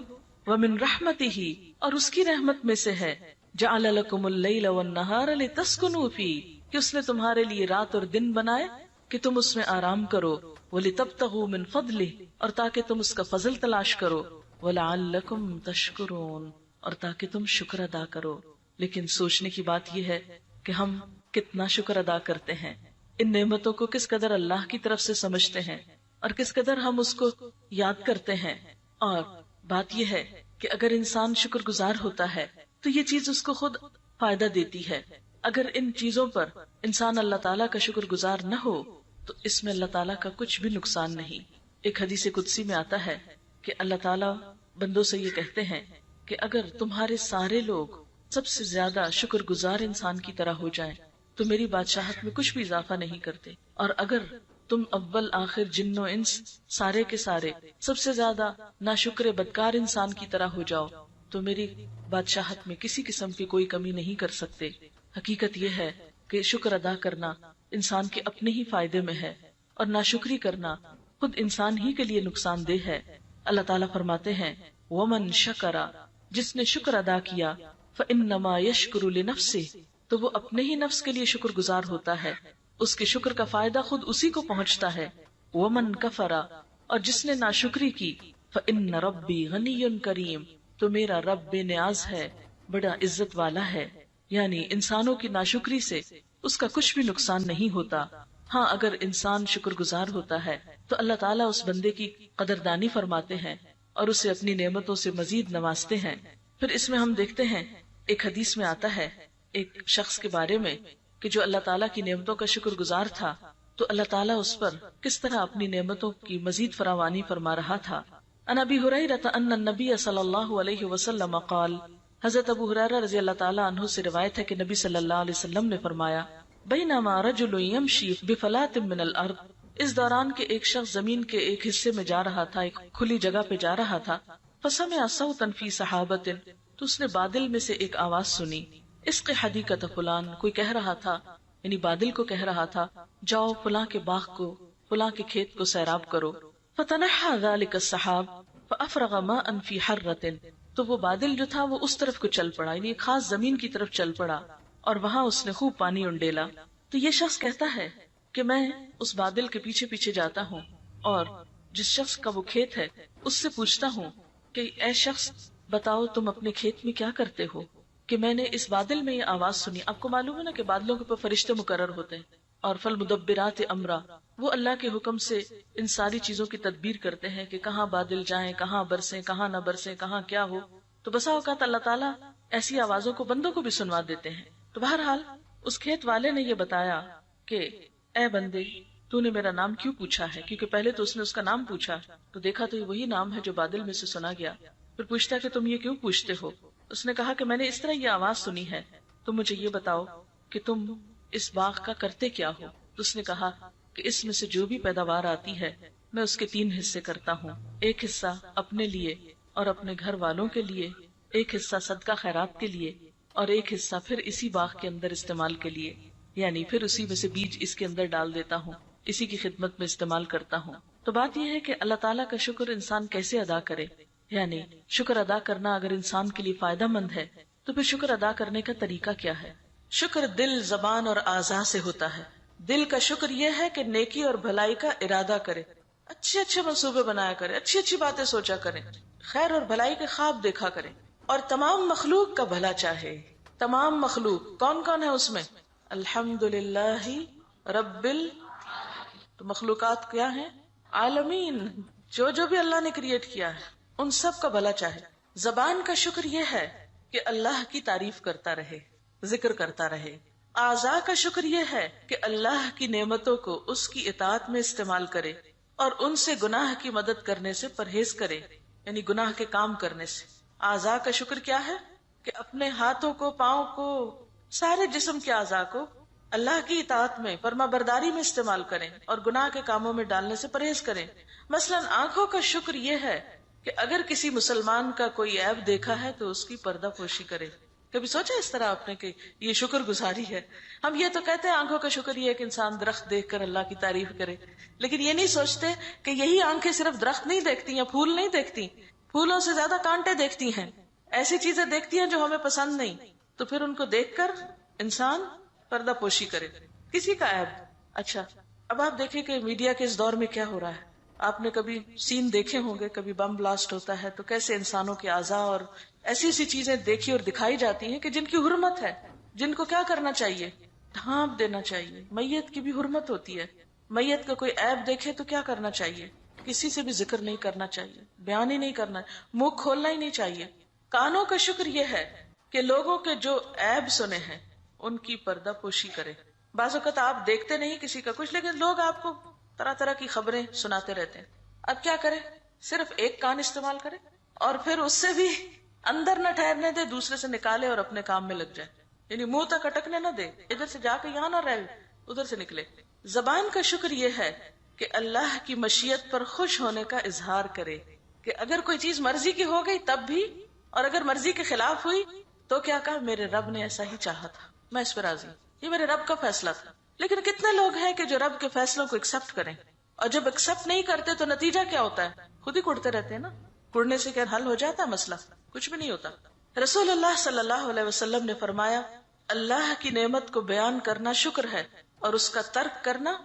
ومن رحمتہ، اور اس کی رحمت میں سے ہے، جعل لکم اللیل والنہار لتسکنوا فیہ، کہ اس نے تمہارے لیے رات اور دن بنائے کہ تم اس میں آرام کرو. ولتبتغوا من فضلہ، اور تاکہ تم اس کا فضل تلاش کرو. ولعلکم تشکرون، اور تاکہ تم شکر ادا کرو. لیکن سوچنے کی بات یہ ہے کہ ہم کتنا شکر ادا کرتے ہیں، ان نعمتوں کو کس قدر اللہ کی طرف سے سمجھتے ہیں اور کس قدر ہم اس کو یاد کرتے ہیں. اور بات یہ ہے کہ اگر انسان شکر گزار ہوتا ہے تو یہ چیز اس کو خود فائدہ دیتی ہے. اگر ان چیزوں پر انسان اللہ تعالیٰ کا شکر گزار نہ ہو تو اس میں اللہ تعالیٰ کا کچھ بھی نقصان نہیں. ایک حدیث قدسی میں آتا ہے کہ اللہ تعالیٰ بندوں سے یہ کہتے ہیں کہ اگر تمہارے سارے لوگ سب سے زیادہ شکر گزار انسان کی طرح ہو جائیں تو میری بادشاہت میں کچھ بھی اضافہ نہیں کرتے، اور اگر تم اول آخر جن و انس سارے کے سارے سب سے زیادہ ناشکر بدکار انسان کی طرح ہو جاؤ تو میری بادشاہت میں کسی قسم کی کوئی کمی نہیں کر سکتے. حقیقت یہ ہے کہ شکر ادا کرنا انسان کے اپنے ہی فائدے میں ہے اور ناشکری کرنا خود انسان ہی کے لیے نقصان دہ ہے. اللہ تعالیٰ فرماتے ہیں ومن شکر، جس نے شکر ادا کیا، فإنما یشکر لنفسہ، تو وہ اپنے ہی نفس کے لیے شکر گزار ہوتا ہے، اس کے شکر کا فائدہ خود اسی کو پہنچتا ہے. ومن کفر، اور جس نے ناشکری کی، فإن ربی غنی کریم، تو میرا رب بے نیاز ہے، بڑا عزت والا ہے. یعنی انسانوں کی ناشکری سے اس کا کچھ بھی نقصان نہیں ہوتا. ہاں اگر انسان شکر گزار ہوتا ہے تو اللہ تعالیٰ اس بندے کی قدردانی فرماتے ہیں اور اسے اپنی نعمتوں سے مزید نوازتے ہیں. پھر اس میں ہم دیکھتے ہیں ایک حدیث میں آتا ہے ایک شخص کے بارے میں کہ جو اللہ تعالیٰ کی نعمتوں کا شکر گزار تھا تو اللہ تعالیٰ اس پر کس طرح اپنی نعمتوں کی مزید فراوانی فرما رہا تھا. عن ابی ہریرہ ان النبی صلی اللہ علیہ وسلم قال، حضرت ابو ہریرہ رضی اللہ تعالیٰ عنہ سے روایت ہے کہ نبی صلی اللہ علیہ وسلم نے فرمایا بینما رجل یمشی بفلات من الارض، اس دوران کے ایک شخص زمین کے ایک حصے میں جا رہا تھا، ایک کھلی جگہ پہ جا رہا تھا. فسمع صوتا فی سحابۃ، تو اس نے بادل میں سے ایک آواز سنی، اسق حدیقۃ فلان، کوئی کہہ رہا تھا، یعنی بادل کو کہہ رہا تھا جاؤ فلاں کے باغ کو، فلاں کے کھیت کو سیراب کرو. فتنحى ذلك السحاب فافرغ ماء فی حرۃ، تو وہ بادل جو تھا وہ اس طرف کو چل پڑا، یعنی ایک خاص زمین کی طرف چل پڑا اور وہاں اس نے خوب پانی انڈیلا. تو یہ شخص کہتا ہے کہ میں اس بادل کے پیچھے پیچھے جاتا ہوں اور جس شخص کا وہ کھیت ہے اس سے پوچھتا ہوں کہ اے شخص بتاؤ تم اپنے کھیت میں کیا کرتے ہو، کہ میں نے اس بادل میں یہ آواز سنی. آپ کو معلوم ہے نا کہ بادلوں کے اوپر فرشتے مقرر ہوتے ہیں اور فالمدبرات امرا، وہ اللہ کے حکم سے ان ساری چیزوں کی تدبیر کرتے ہیں کہ کہاں بادل جائیں، کہاں برسیں، کہاں نہ برسیں، کہاں کیا ہو. تو بسا اوقات اللہ تعالیٰ ایسی آوازوں کو بندوں کو بھی سنوا دیتے ہیں. تو بہرحال اس کھیت والے نے یہ بتایا کہ اے بندے تو نے میرا نام کیوں پوچھا ہے، کیونکہ پہلے تو اس نے اس کا نام پوچھا تو دیکھا تو یہ وہی نام ہے جو بادل میں سے سنا گیا. پھر پوچھتا کہ تم یہ کیوں پوچھتے ہو. اس نے کہا کہ میں نے اس طرح یہ آواز سنی ہے، تو مجھے یہ بتاؤ کہ تم اس باغ کا کرتے کیا ہو. تو اس نے کہا کہ اس میں سے جو بھی پیداوار آتی ہے میں اس کے 3 حصے کرتا ہوں، ایک حصہ اپنے لیے اور اپنے گھر والوں کے لیے، ایک حصہ صدقہ خیرات کے لیے، اور ایک حصہ پھر اسی باغ کے اندر استعمال کے لیے، یعنی پھر اسی میں سے بیج اس کے اندر ڈال دیتا ہوں، اسی کی خدمت میں استعمال کرتا ہوں۔ تو بات یہ ہے کہ اللہ تعالیٰ کا شکر انسان کیسے ادا کرے، یعنی شکر ادا کرنا اگر انسان کے لیے فائدہ مند ہے تو پھر شکر ادا کرنے کا طریقہ کیا ہے؟ شکر دل، زبان اور اعضاء سے ہوتا ہے۔ دل کا شکر یہ ہے کہ نیکی اور بھلائی کا ارادہ کرے، اچھے اچھے منصوبے بنایا کرے، اچھی اچھی باتیں سوچا کرے، خیر اور بھلائی کے خواب دیکھا کرے، اور تمام مخلوق کا بھلا چاہے۔ تمام مخلوق کون کون ہے اس میں؟ الحمدللہ رب تو مخلوقات کیا ہیں؟ عالمین، جو جو بھی اللہ نے کریٹ کیا ہے ان سب کا بھلا چاہے۔ زبان کا شکر یہ ہے کہ اللہ کی تعریف کرتا رہے، ذکر کرتا رہے۔ اعضاء کا شکر یہ ہے کہ اللہ کی نعمتوں کو اس کی اطاعت میں استعمال کرے اور ان سے گناہ کی مدد کرنے سے پرہیز کرے، یعنی گناہ کے کام کرنے سے۔ اعضاء کا شکر کیا ہے کہ اپنے ہاتھوں کو، پاؤں کو، سارے جسم کے اعضاء کو اللہ کی اطاعت میں، فرما برداری میں استعمال کریں اور گناہ کے کاموں میں ڈالنے سے پرہیز کریں۔ مثلا آنکھوں کا شکر یہ ہے کہ اگر کسی مسلمان کا کوئی عیب دیکھا ہے تو اس کی پردہ پوشی کرے۔ کبھی سوچا اس طرح آپ نے کہ یہ شکر گزاری ہے؟ ہم یہ تو کہتے ہیں آنکھوں کا شکر یہ ہے کہ انسان درخت دیکھ کر اللہ کی تعریف کرے، لیکن یہ نہیں سوچتے کہ یہی آنکھیں صرف درخت نہیں دیکھتی یا پھول نہیں دیکھتی، پھولوں سے زیادہ کانٹے دیکھتی ہیں، ایسی چیزیں دیکھتی ہیں جو ہمیں پسند نہیں، تو پھر ان کو دیکھ کر انسان پردہ پوشی کرے۔ کسی کا عیب، اچھا اب آپ دیکھیں کہ میڈیا کے اس دور میں کیا ہو رہا ہے۔ آپ نے کبھی سین دیکھے ہوں گے، کبھی بم بلاسٹ ہوتا ہے تو کیسے انسانوں کے اعضاء اور ایسی ایسی چیزیں دیکھی اور دکھائی جاتی ہیں کہ جن کی حرمت ہے، جن کو کیا کرنا چاہیے؟ ڈھانپ دینا چاہیے۔ میت کی بھی حرمت ہوتی ہے، میت کا کوئی عیب دیکھے تو کیا کرنا چاہیے؟ کسی سے بھی ذکر نہیں کرنا چاہیے، بیان ہی نہیں کرنا، منہ کھولنا ہی نہیں چاہیے۔ کانوں کا شکر یہ ہے کہ لوگوں کے جو عیب سنے ہیں ان کی پردہ پوشی کرے۔ بعض اوقات آپ دیکھتے نہیں کسی کا کچھ، لیکن لوگ آپ کو طرح طرح کی خبریں سناتے رہتے ہیں۔ اب کیا کرے؟ صرف ایک کان استعمال کرے اور پھر اس سے بھی اندر نہ ٹھہرنے دے، دوسرے سے نکالے اور اپنے کام میں لگ جائے، یعنی منہ تک اٹکنے نہ دے، ادھر سے جا کے یہاں نہ رہے، ادھر سے نکلے۔ زبان کا شکر یہ ہے کہ اللہ کی مشیت پر خوش ہونے کا اظہار کرے، کہ اگر کوئی چیز مرضی کی ہو گئی تب بھی، اور اگر مرضی کے خلاف ہوئی تو کیا کہا؟ میرے رب نے ایسا ہی چاہا تھا، میں اس پہ راضی ہوں، یہ میرے رب کا فیصلہ تھا۔ لیکن کتنے لوگ ہیں کہ جو رب کے فیصلوں کو ایکسپٹ کریں، اور جب ایکسپٹ نہیں کرتے تو نتیجہ کیا ہوتا ہے؟ خود ہی کڑتے رہتے ہیں نا۔ کڑنے سے کیا حل ہو جاتا ہے مسئلہ؟ کچھ بھی نہیں ہوتا۔ رسول اللہ صلی اللہ علیہ وسلم نے فرمایا، اللہ کی نعمت کو بیان کرنا شکر ہے اور اس کا ترک کرنا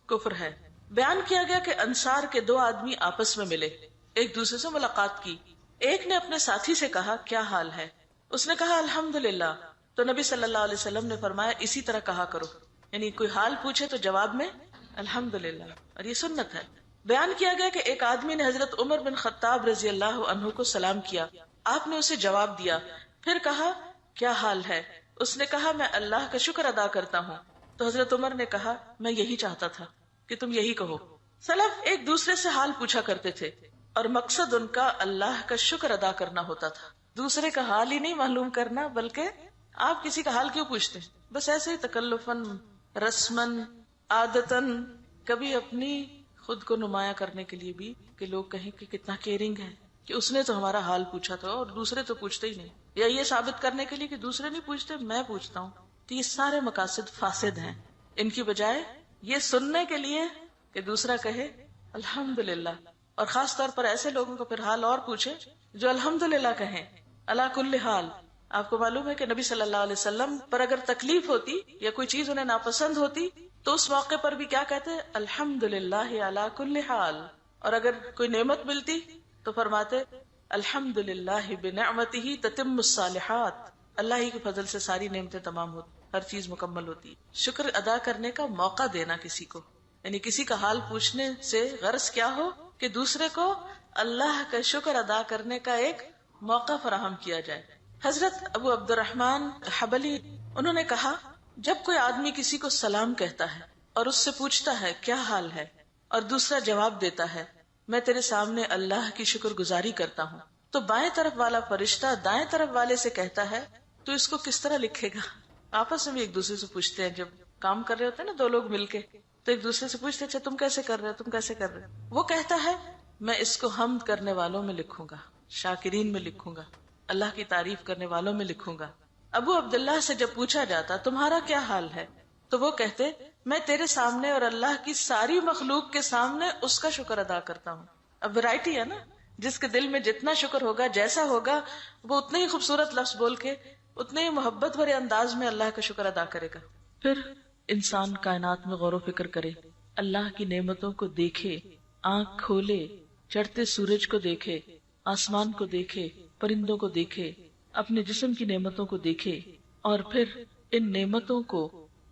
کفر ہے۔ بیان کیا گیا کہ انصار کے دو آدمی آپس میں ملے، ایک دوسرے سے ملاقات کی۔ ایک نے اپنے ساتھی سے کہا، کیا حال ہے؟ اس نے کہا الحمدللہ۔ تو نبی صلی اللہ علیہ وسلم نے فرمایا، اسی طرح کہا کرو، یعنی کوئی حال پوچھے تو جواب میں الحمدللہ، اور یہ سنت ہے۔ بیان کیا گیا کہ ایک آدمی نے حضرت عمر بن خطاب رضی اللہ عنہ کو سلام کیا، آپ نے اسے جواب دیا، پھر کہا کیا حال ہے؟ اس نے کہا میں اللہ کا شکر ادا کرتا ہوں۔ تو حضرت عمر نے کہا میں یہی چاہتا تھا کہ تم یہی کہو۔ سلف ایک دوسرے سے حال پوچھا کرتے تھے اور مقصد ان کا اللہ کا شکر ادا کرنا ہوتا تھا، دوسرے کا حال ہی نہیں معلوم کرنا، بلکہ آپ کسی کا حال کیوں پوچھتے ہیں؟ بس ایسے ہی تکلفاً، رسماً، عادتاً، کبھی اپنی خود کو نمایاں کرنے کے لیے بھی کہ لوگ کہیں کہ کتنا کیئرنگ ہے، کہ اس نے تو ہمارا حال پوچھا تھا اور دوسرے تو پوچھتے ہی نہیں، یا یہ ثابت کرنے کے لیے کہ دوسرے نہیں پوچھتے میں پوچھتا ہوں۔ تو یہ سارے مقاصد فاسد ہیں، ان کی بجائے یہ سننے کے لیے کہ دوسرا کہے الحمدللہ، اور خاص طور پر ایسے لوگوں کو پھر حال اور پوچھے جو الحمدللہ کہیں علی کل حال۔ آپ کو معلوم ہے کہ نبی صلی اللہ علیہ وسلم پر اگر تکلیف ہوتی یا کوئی چیز انہیں ناپسند ہوتی تو اس موقع پر بھی کیا کہتے؟ الحمدللہ علی کل حال۔ اور اگر کوئی نعمت ملتی تو فرماتے الحمدللہ بنعمتہ تتم الصالحات، اللہ ہی کے فضل سے ساری نعمتیں تمام ہوتی، ہر چیز مکمل ہوتی۔ شکر ادا کرنے کا موقع دینا کسی کو، یعنی کسی کا حال پوچھنے سے غرض کیا ہو کہ دوسرے کو اللہ کا شکر ادا کرنے کا ایک موقع فراہم کیا جائے۔ حضرت ابو عبد الرحمن حبلی انہوں نے کہا، جب کوئی آدمی کسی کو سلام کہتا ہے اور اس سے پوچھتا ہے کیا حال ہے، اور دوسرا جواب دیتا ہے میں تیرے سامنے اللہ کی شکر گزاری کرتا ہوں، تو بائیں طرف والا فرشتہ دائیں طرف والے سے کہتا ہے تو اس کو کس طرح لکھے گا؟ آپس میں بھی ایک دوسرے سے پوچھتے ہیں، جب کام کر رہے ہوتے ہیں نا دو لوگ مل کے، تو ایک دوسرے سے پوچھتے اچھا تم کیسے کر رہے ہو، تم کیسے کر رہے ہو؟ وہ کہتا ہے میں اس کو حمد کرنے والوں میں لکھوں گا، شاکرین میں لکھوں گا، اللہ کی تعریف کرنے والوں میں لکھوں گا۔ ابو عبداللہ سے جب پوچھا جاتا تمہارا کیا حال ہے تو وہ کہتے میں تیرے سامنے اور اللہ کی ساری مخلوق کے سامنے اس کا شکر ادا کرتا ہوں. اب ورائٹی ہے نا، جس کے دل میں جتنا شکر ہوگا، جیسا ہوگا، وہ اتنے ہی خوبصورت لفظ بول کے اتنے ہی محبت بھرے انداز میں اللہ کا شکر ادا کرے گا. پھر انسان کائنات میں غور و فکر کرے، اللہ کی نعمتوں کو دیکھے، آنکھ کھولے، چڑھتے سورج کو دیکھے، آسمان کو دیکھے، پرندوں کو دیکھے، اپنے جسم کی نعمتوں کو دیکھے، اور پھر ان نعمتوں کو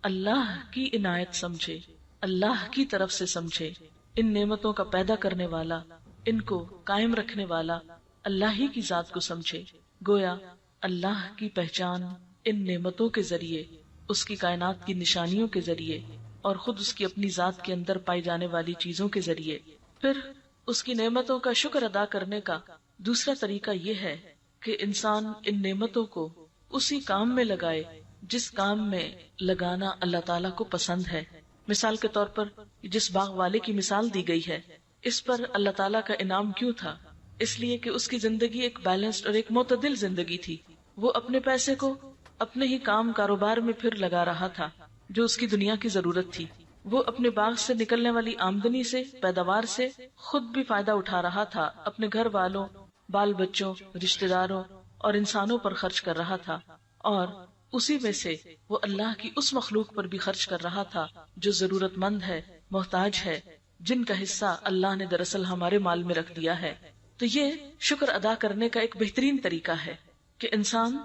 اللہ کی عنایت سمجھے، اللہ کی طرف سے سمجھے. ان نعمتوں کا پیدا کرنے والا، ان کو قائم رکھنے والا اللہ ہی کی ذات کو سمجھے. گویا اللہ کی پہچان ان نعمتوں کے ذریعے، اس کی کائنات کی نشانیوں کے ذریعے، اور خود اس کی اپنی ذات کے اندر پائی جانے والی چیزوں کے ذریعے. پھر اس کی نعمتوں کا شکر ادا کرنے کا دوسرا طریقہ یہ ہے کہ انسان ان نعمتوں کو اسی کام میں لگائے جس کام میں لگانا اللہ تعالیٰ کو پسند ہے. مثال کے طور پر جس باغ والے کی مثال دی گئی ہے، اس پر اللہ تعالیٰ کا انعام کیوں تھا؟ اس لیے کہ اس کی زندگی ایک بیلنسڈ اور ایک معتدل زندگی تھی. وہ اپنے پیسے کو اپنے ہی کام کاروبار میں پھر لگا رہا تھا جو اس کی دنیا کی ضرورت تھی. وہ اپنے باغ سے نکلنے والی آمدنی سے، پیداوار سے خود بھی فائدہ اٹھا رہا تھا، اپنے گھر والوں، بال بچوں، رشتہ داروں اور انسانوں پر خرچ کر رہا تھا، اور اسی میں سے وہ اللہ کی اس مخلوق پر بھی خرچ کر رہا تھا جو ضرورت مند ہے، محتاج ہے، جن کا حصہ اللہ نے دراصل ہمارے مال میں رکھ دیا ہے. تو یہ شکر ادا کرنے کا ایک بہترین طریقہ ہے کہ انسان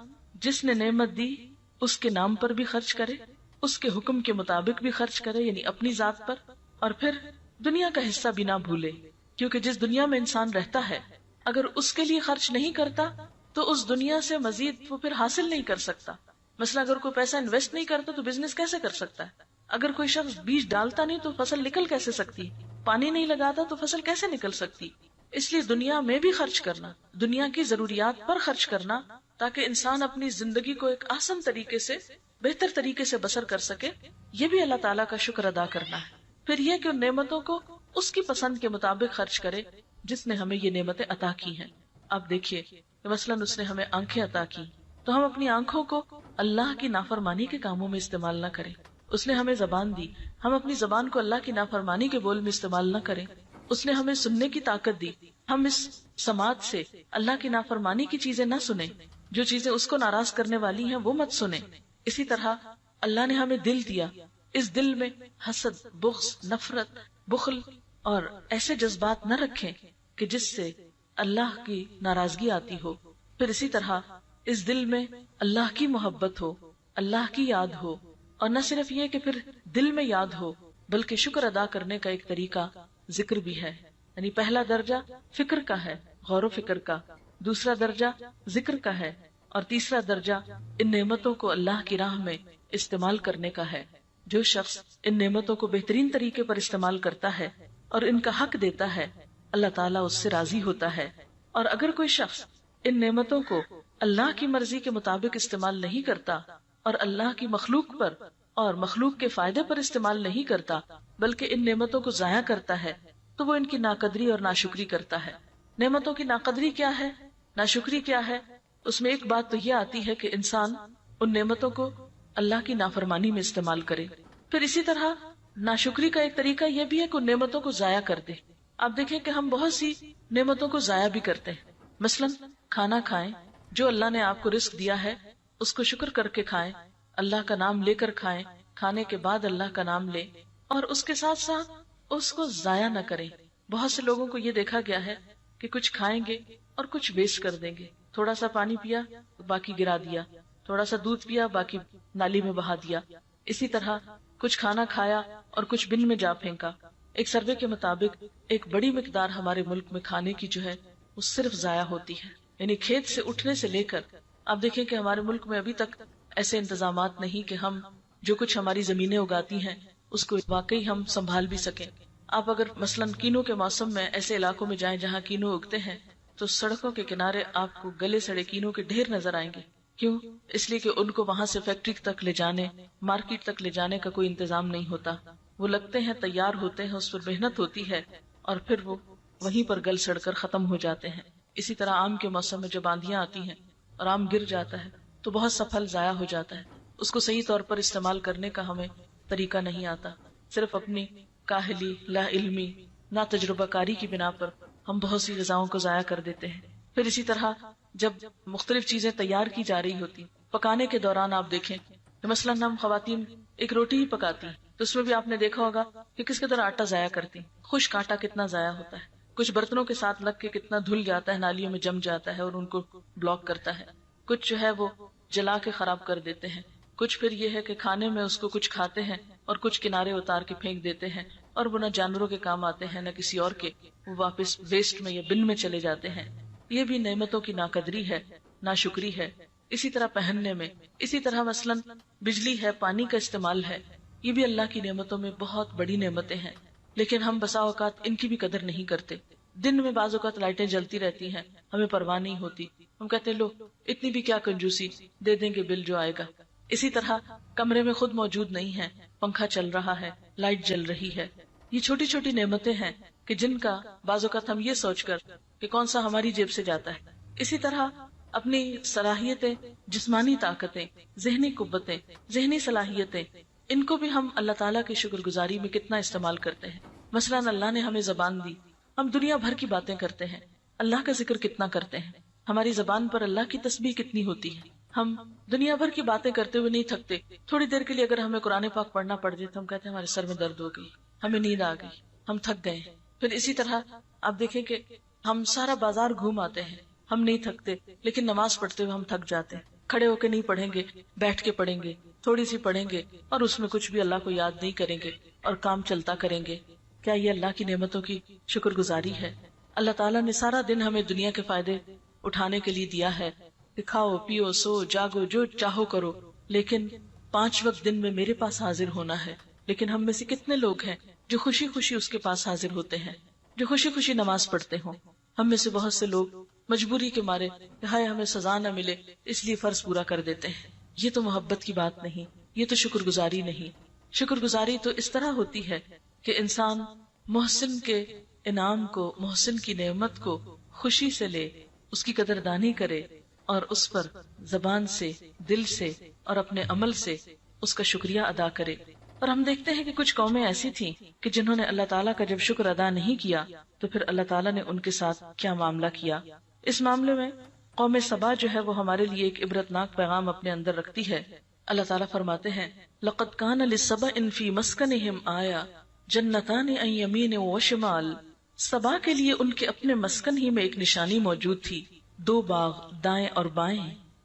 جس نے نعمت دی اس کے نام پر بھی خرچ کرے، اس کے حکم کے مطابق بھی خرچ کرے، یعنی اپنی ذات پر، اور پھر دنیا کا حصہ بھی نہ بھولے. کیونکہ جس دنیا میں انسان رہتا ہے اگر اس کے لیے خرچ نہیں کرتا تو اس دنیا سے مزید وہ پھر حاصل نہیں کر سکتا. مثلا اگر کوئی پیسہ انویسٹ نہیں کرتا تو بزنس کیسے کر سکتا ہے؟ اگر کوئی شخص بیج ڈالتا نہیں تو فصل نکل کیسے سکتی؟ پانی نہیں لگاتا تو فصل کیسے نکل سکتی؟ اس لیے دنیا میں بھی خرچ کرنا، دنیا کی ضروریات پر خرچ کرنا، تاکہ انسان اپنی زندگی کو ایک آسان طریقے سے، بہتر طریقے سے بسر کر سکے، یہ بھی اللہ تعالیٰ کا شکر ادا کرنا ہے. پھر یہ کہ ان نعمتوں کو اس کی پسند کے مطابق خرچ کرے جس نے ہمیں یہ نعمتیں عطا کی ہیں. آپ دیکھیے کہ مثلاً اس نے ہمیں آنکھیں عطا کی تو ہم اپنی آنکھوں کو اللہ کی نافرمانی کے کاموں میں استعمال نہ کریں. اس نے ہمیں زبان دی، ہم اپنی زبان کو اللہ کی نافرمانی کے بول میں استعمال نہ کریں. اس نے ہمیں سننے کی طاقت دی، ہم اس سماعت سے اللہ کی نافرمانی کی چیزیں نہ سنیں، جو چیزیں اس کو ناراض کرنے والی ہیں وہ مت سنیں. اسی طرح اللہ نے ہمیں دل دیا، اس دل میں حسد، بغض، نفرت، بخل اور ایسے جذبات نہ رکھیں کہ جس سے اللہ کی ناراضگی آتی ہو. پھر اسی طرح اس دل میں اللہ کی محبت ہو، اللہ کی یاد ہو، اور نہ صرف یہ کہ پھر دل میں یاد ہو بلکہ شکر ادا کرنے کا ایک طریقہ ذکر بھی ہے. یعنی پہلا درجہ فکر کا ہے، غور و فکر کا، دوسرا درجہ ذکر کا ہے، اور تیسرا درجہ ان نعمتوں کو اللہ کی راہ میں استعمال کرنے کا ہے. جو شخص ان نعمتوں کو بہترین طریقے پر استعمال کرتا ہے اور ان کا حق دیتا ہے، اللہ تعالیٰ اس سے راضی ہوتا ہے. اور اگر کوئی شخص ان نعمتوں کو اللہ کی مرضی کے مطابق استعمال نہیں کرتا اور اللہ کی مخلوق پر اور مخلوق کے فائدے پر استعمال نہیں کرتا بلکہ ان نعمتوں کو ضائع کرتا ہے تو وہ ان کی ناقدری اور ناشکری کرتا ہے. نعمتوں کی ناقدری کیا ہے، ناشکری کیا ہے؟ اس میں ایک بات تو یہ آتی ہے کہ انسان ان نعمتوں کو اللہ کی نافرمانی میں استعمال کرے. پھر اسی طرح ناشکری کا ایک طریقہ یہ بھی ہے کہ ان نعمتوں کو ضائع کر دے. آپ دیکھیں کہ ہم بہت سی نعمتوں کو ضائع بھی کرتے ہیں. مثلا کھانا کھائیں، جو اللہ نے آپ کو رزق دیا ہے اس کو شکر کر کے کھائیں، اللہ کا نام لے کر کھائیں، کھانے کے بعد اللہ کا نام لیں، اور اس کے ساتھ ساتھ اس کو ضائع نہ کریں. بہت سے لوگوں کو یہ دیکھا گیا ہے کہ کچھ کھائیں گے اور کچھ ویسٹ کر دیں گے. تھوڑا سا پانی پیا باقی گرا دیا، تھوڑا سا دودھ پیا باقی نالی میں بہا دیا. اسی طرح کچھ کھانا کھایا اور کچھ بن میں جا پھینکا. ایک سروے کے مطابق ایک بڑی مقدار ہمارے ملک میں کھانے کی جو ہے وہ صرف ضائع ہوتی ہے. یعنی کھیت سے اٹھنے سے لے کر آپ دیکھیں کہ ہمارے ملک میں ابھی تک ایسے انتظامات نہیں کہ ہم جو کچھ ہماری زمینیں اگاتی ہیں اس کو واقعی ہم سنبھال بھی سکیں. آپ اگر مثلاً کینو کے موسم میں ایسے علاقوں میں جائیں جہاں کینو اگتے ہیں تو سڑکوں کے کنارے آپ کو گلے سڑے کینو کے ڈھیر نظر آئیں گے. کیوں؟ اس لیے کہ ان کو وہاں سے فیکٹری تک لے جانے، مارکیٹ تک لے جانے کا کوئی انتظام نہیں ہوتا. وہ لگتے ہیں، تیار ہوتے ہیں، اس پر محنت ہوتی ہے اور پھر وہ وہیں پر گل سڑ کر ختم ہو جاتے ہیں. اسی طرح آم کے موسم میں جب آندھیاں آتی ہیں اور آم گر جاتا ہے تو بہت سا پھل ضائع ہو جاتا ہے. اس کو صحیح طور پر استعمال کرنے کا ہمیں طریقہ نہیں آتا. صرف اپنی کاہلی، لا علمی، نا تجربہ کاری کی بنا پر ہم بہت سی غذاؤں کو ضائع کر دیتے ہیں. پھر اسی طرح جب مختلف چیزیں تیار کی جا رہی ہوتی، پکانے کے دوران آپ دیکھیں کہ مثلاً ہم خواتین ایک روٹی ہی پکاتی ہیں تو اس میں بھی آپ نے دیکھا ہوگا کہ کس قدر آٹا ضائع کرتی، خشک آٹا کتنا ضائع ہوتا ہے، کچھ برتنوں کے ساتھ لگ کے کتنا دھل جاتا ہے، نالیوں میں جم جاتا ہے اور ان کو بلاک کرتا ہے. کچھ جو ہے وہ جلا کے خراب کر دیتے ہیں، کچھ پھر یہ ہے کہ کھانے میں اس کو کچھ کھاتے ہیں اور کچھ کنارے اتار کے پھینک دیتے ہیں، اور وہ نہ جانوروں کے کام آتے ہیں نہ کسی اور کے، وہ واپس ویسٹ میں یا بن میں چلے جاتے ہیں. یہ بھی نعمتوں کی ناقدری ہے، ناشکری ہے. اسی طرح پہننے میں، اسی طرح مثلاً بجلی ہے، پانی کا استعمال ہے، یہ بھی اللہ کی نعمتوں میں بہت بڑی نعمتیں ہیں، لیکن ہم بسا اوقات ان کی بھی قدر نہیں کرتے. دن میں بعض اوقات لائٹیں جلتی رہتی ہیں، ہمیں پرواہ نہیں ہوتی، ہم کہتے ہیں لو اتنی بھی کیا کنجوسی، دے دیں گے بل جو آئے گا. اسی طرح کمرے میں خود موجود نہیں ہے، پنکھا چل رہا ہے، لائٹ جل رہی ہے. یہ چھوٹی چھوٹی نعمتیں ہیں کہ جن کا بعض اوقات ہم یہ سوچ کر کہ کون سا ہماری جیب سے جاتا ہے. اسی طرح اپنی صلاحیتیں، جسمانی طاقتیں، ذہنی قوتیں، ذہنی صلاحیتیں، ان کو بھی ہم اللہ تعالیٰ کی شکر گزاری میں کتنا استعمال کرتے ہیں. مثلاً اللہ نے ہمیں زبان دی، ہم دنیا بھر کی باتیں کرتے ہیں، اللہ کا ذکر کتنا کرتے ہیں، ہماری زبان پر اللہ کی تسبیح کتنی ہوتی ہے. ہم دنیا بھر کی باتیں کرتے ہوئے نہیں تھکتے، تھوڑی دیر کے لیے اگر ہمیں قرآن پاک پڑھنا پڑ جائے تو ہم کہتے ہیں ہمارے سر میں درد ہو گئی، ہمیں نیند آ گئی، ہم تھک گئے. پھر اسی طرح آپ دیکھیں کہ ہم سارا بازار گھوم آتے ہیں، ہم نہیں تھکتے، لیکن نماز پڑھتے ہوئے ہم تھک جاتے ہیں. کھڑے ہو کے نہیں پڑھیں گے، بیٹھ کے پڑھیں گے، تھوڑی سی پڑھیں گے اور اس میں کچھ بھی اللہ کو یاد نہیں کریں گے اور کام چلتا کریں گے. کیا یہ اللہ کی نعمتوں کی شکر گزاری ہے؟ اللہ تعالیٰ نے سارا دن ہمیں دنیا کے فائدے اٹھانے کے لیے دیا ہے کہ کھاؤ پیو سو جاگو جو چاہو کرو، لیکن 5 وقت دن میں میرے پاس حاضر ہونا ہے. لیکن ہم میں سے کتنے لوگ ہیں جو خوشی خوشی اس کے پاس حاضر ہوتے ہیں، جو خوشی خوشی نماز پڑھتے ہوں؟ ہم میں سے بہت سے لوگ مجبوری کے مارے کہ ہائے ہمیں سزا نہ ملے اس لیے فرض پورا کر دیتے ہیں. یہ تو محبت کی بات نہیں، یہ تو شکر گزاری نہیں. شکر گزاری تو اس طرح ہوتی ہے کہ انسان محسن کے انعام کو، محسن کی نعمت کو خوشی سے لے، اس کی قدردانی کرے اور اس پر زبان سے، دل سے اور اپنے عمل سے اس کا شکریہ ادا کرے. اور ہم دیکھتے ہیں کہ کچھ قومیں ایسی تھیں کہ جنہوں نے اللہ تعالیٰ کا جب شکر ادا نہیں کیا تو پھر اللہ تعالیٰ نے ان کے ساتھ کیا معاملہ کیا. اس معاملے میں قوم سبا جو ہے وہ ہمارے لیے ایک عبرتناک پیغام اپنے اندر رکھتی ہے. اللہ تعالیٰ فرماتے ہیں لَقَدْ كَانَ لِلسَّبَإٍ فِي مَسْكَنِهِمْ آیَةٌ جَنَّتَانِ عَنْ يَمِینٍ وَشِمَالٍ. سبا کے لیے ان کے اپنے مسکن ہی میں ایک نشانی موجود تھی، 2 باغ دائیں اور بائیں.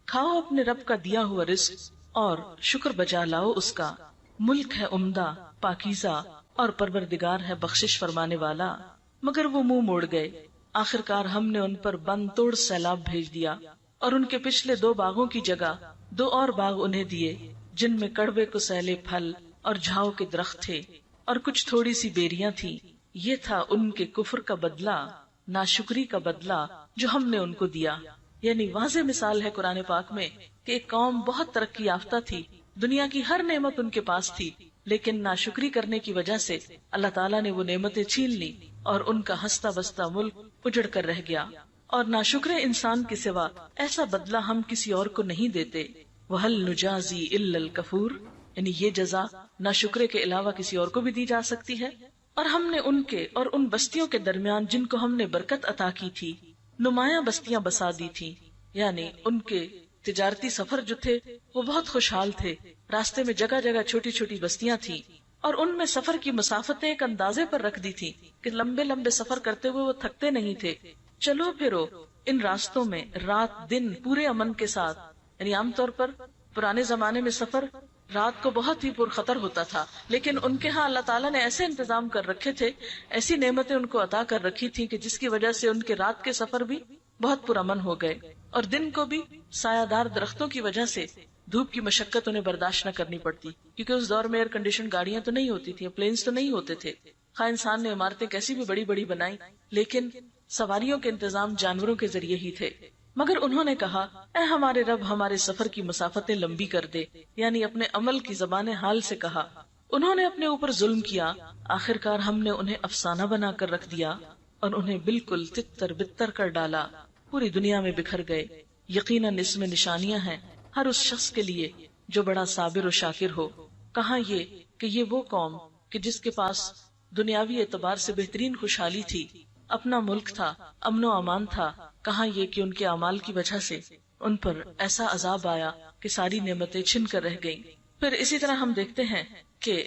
کھاؤ اپنے رب کا دیا ہوا رزق اور شکر بجا لاؤ اس کا. ملک ہے عمدہ، پاکیزہ اور پروردگار ہے بخشش فرمانے والا. مگر وہ منہ موڑ گئے، آخرکار ہم نے ان پر بند توڑ سیلاب بھیج دیا اور ان کے پچھلے 2 باغوں کی جگہ 2 اور باغ انہیں دیے جن میں کڑوے کو سیلے پھل اور جھاؤ کے درخت تھے اور کچھ تھوڑی سی بیریاں تھی. یہ تھا ان کے کفر کا بدلہ، ناشکری کا بدلہ جو ہم نے ان کو دیا. یعنی واضح مثال ہے قرآن پاک میں کہ ایک قوم بہت ترقی یافتہ تھی، دنیا کی ہر نعمت ان کے پاس تھی، لیکن ناشکری کرنے کی وجہ سے اللہ تعالیٰ نے وہ نعمتیں چھین لی اور ان کا ہنستا بستا ملک اجڑ کر رہ گیا. اور ناشکر انسان کے سوا ایسا بدلہ ہم کسی اور کو نہیں دیتے. وَهَلْ نُجَازِي إِلَّا الْكَفُورَ، یعنی یہ جزا ناشکرے کے علاوہ کسی اور کو بھی دی جا سکتی ہے. اور ہم نے ان کے اور ان بستیوں کے درمیان جن کو ہم نے برکت عطا کی تھی نمایاں بستیاں بسا دی تھی. یعنی ان کے تجارتی سفر جو تھے وہ بہت خوشحال تھے، راستے میں جگہ جگہ چھوٹی چھوٹی بستیاں تھیں اور ان میں سفر کی مسافتیں ایک اندازے پر رکھ دی تھی کہ لمبے لمبے سفر کرتے ہوئے وہ تھکتے نہیں تھے. چلو پھرو ان راستوں میں رات دن پورے امن کے ساتھ. یعنی عام طور پر پرانے زمانے میں سفر رات کو بہت ہی پرخطر ہوتا تھا، لیکن ان کے ہاں اللہ تعالیٰ نے ایسے انتظام کر رکھے تھے، ایسی نعمتیں ان کو عطا کر رکھی تھی کہ جس کی وجہ سے ان کے رات کے سفر بھی بہت پرامن ہو گئے اور دن کو بھی سایہ دار درختوں کی وجہ سے دھوپ کی مشقت انہیں برداشت نہ کرنی پڑتی، کیونکہ اس دور میں ایئر کنڈیشن گاڑیاں تو نہیں ہوتی تھیں، پلینز تو نہیں ہوتے تھے. خواہ انسان نے عمارتیں کیسی بھی بڑی بڑی بنائی، لیکن سواریوں کے انتظام جانوروں کے ذریعے ہی تھے. مگر انہوں نے کہا اے ہمارے رب ہمارے سفر کی مسافتیں لمبی کر دے، یعنی اپنے عمل کی زبان حال سے کہا. انہوں نے اپنے اوپر ظلم کیا، آخرکار ہم نے انہیں افسانہ بنا کر رکھ دیا اور انہیں بالکل تتر بتر کر ڈالا، پوری دنیا میں بکھر گئے. یقیناً اس میں نشانیاں ہیں ہر اس شخص کے لیے جو بڑا صابر و شاکر ہو. کہاں یہ کہ یہ وہ قوم کہ جس کے پاس دنیاوی اعتبار سے بہترین خوشحالی تھی، اپنا ملک تھا، امن و امان تھا، کہاں یہ کہ ان کے اعمال کی وجہ سے ان پر ایسا عذاب آیا کہ ساری نعمتیں چھن کر رہ گئیں. پھر اسی طرح ہم دیکھتے ہیں کہ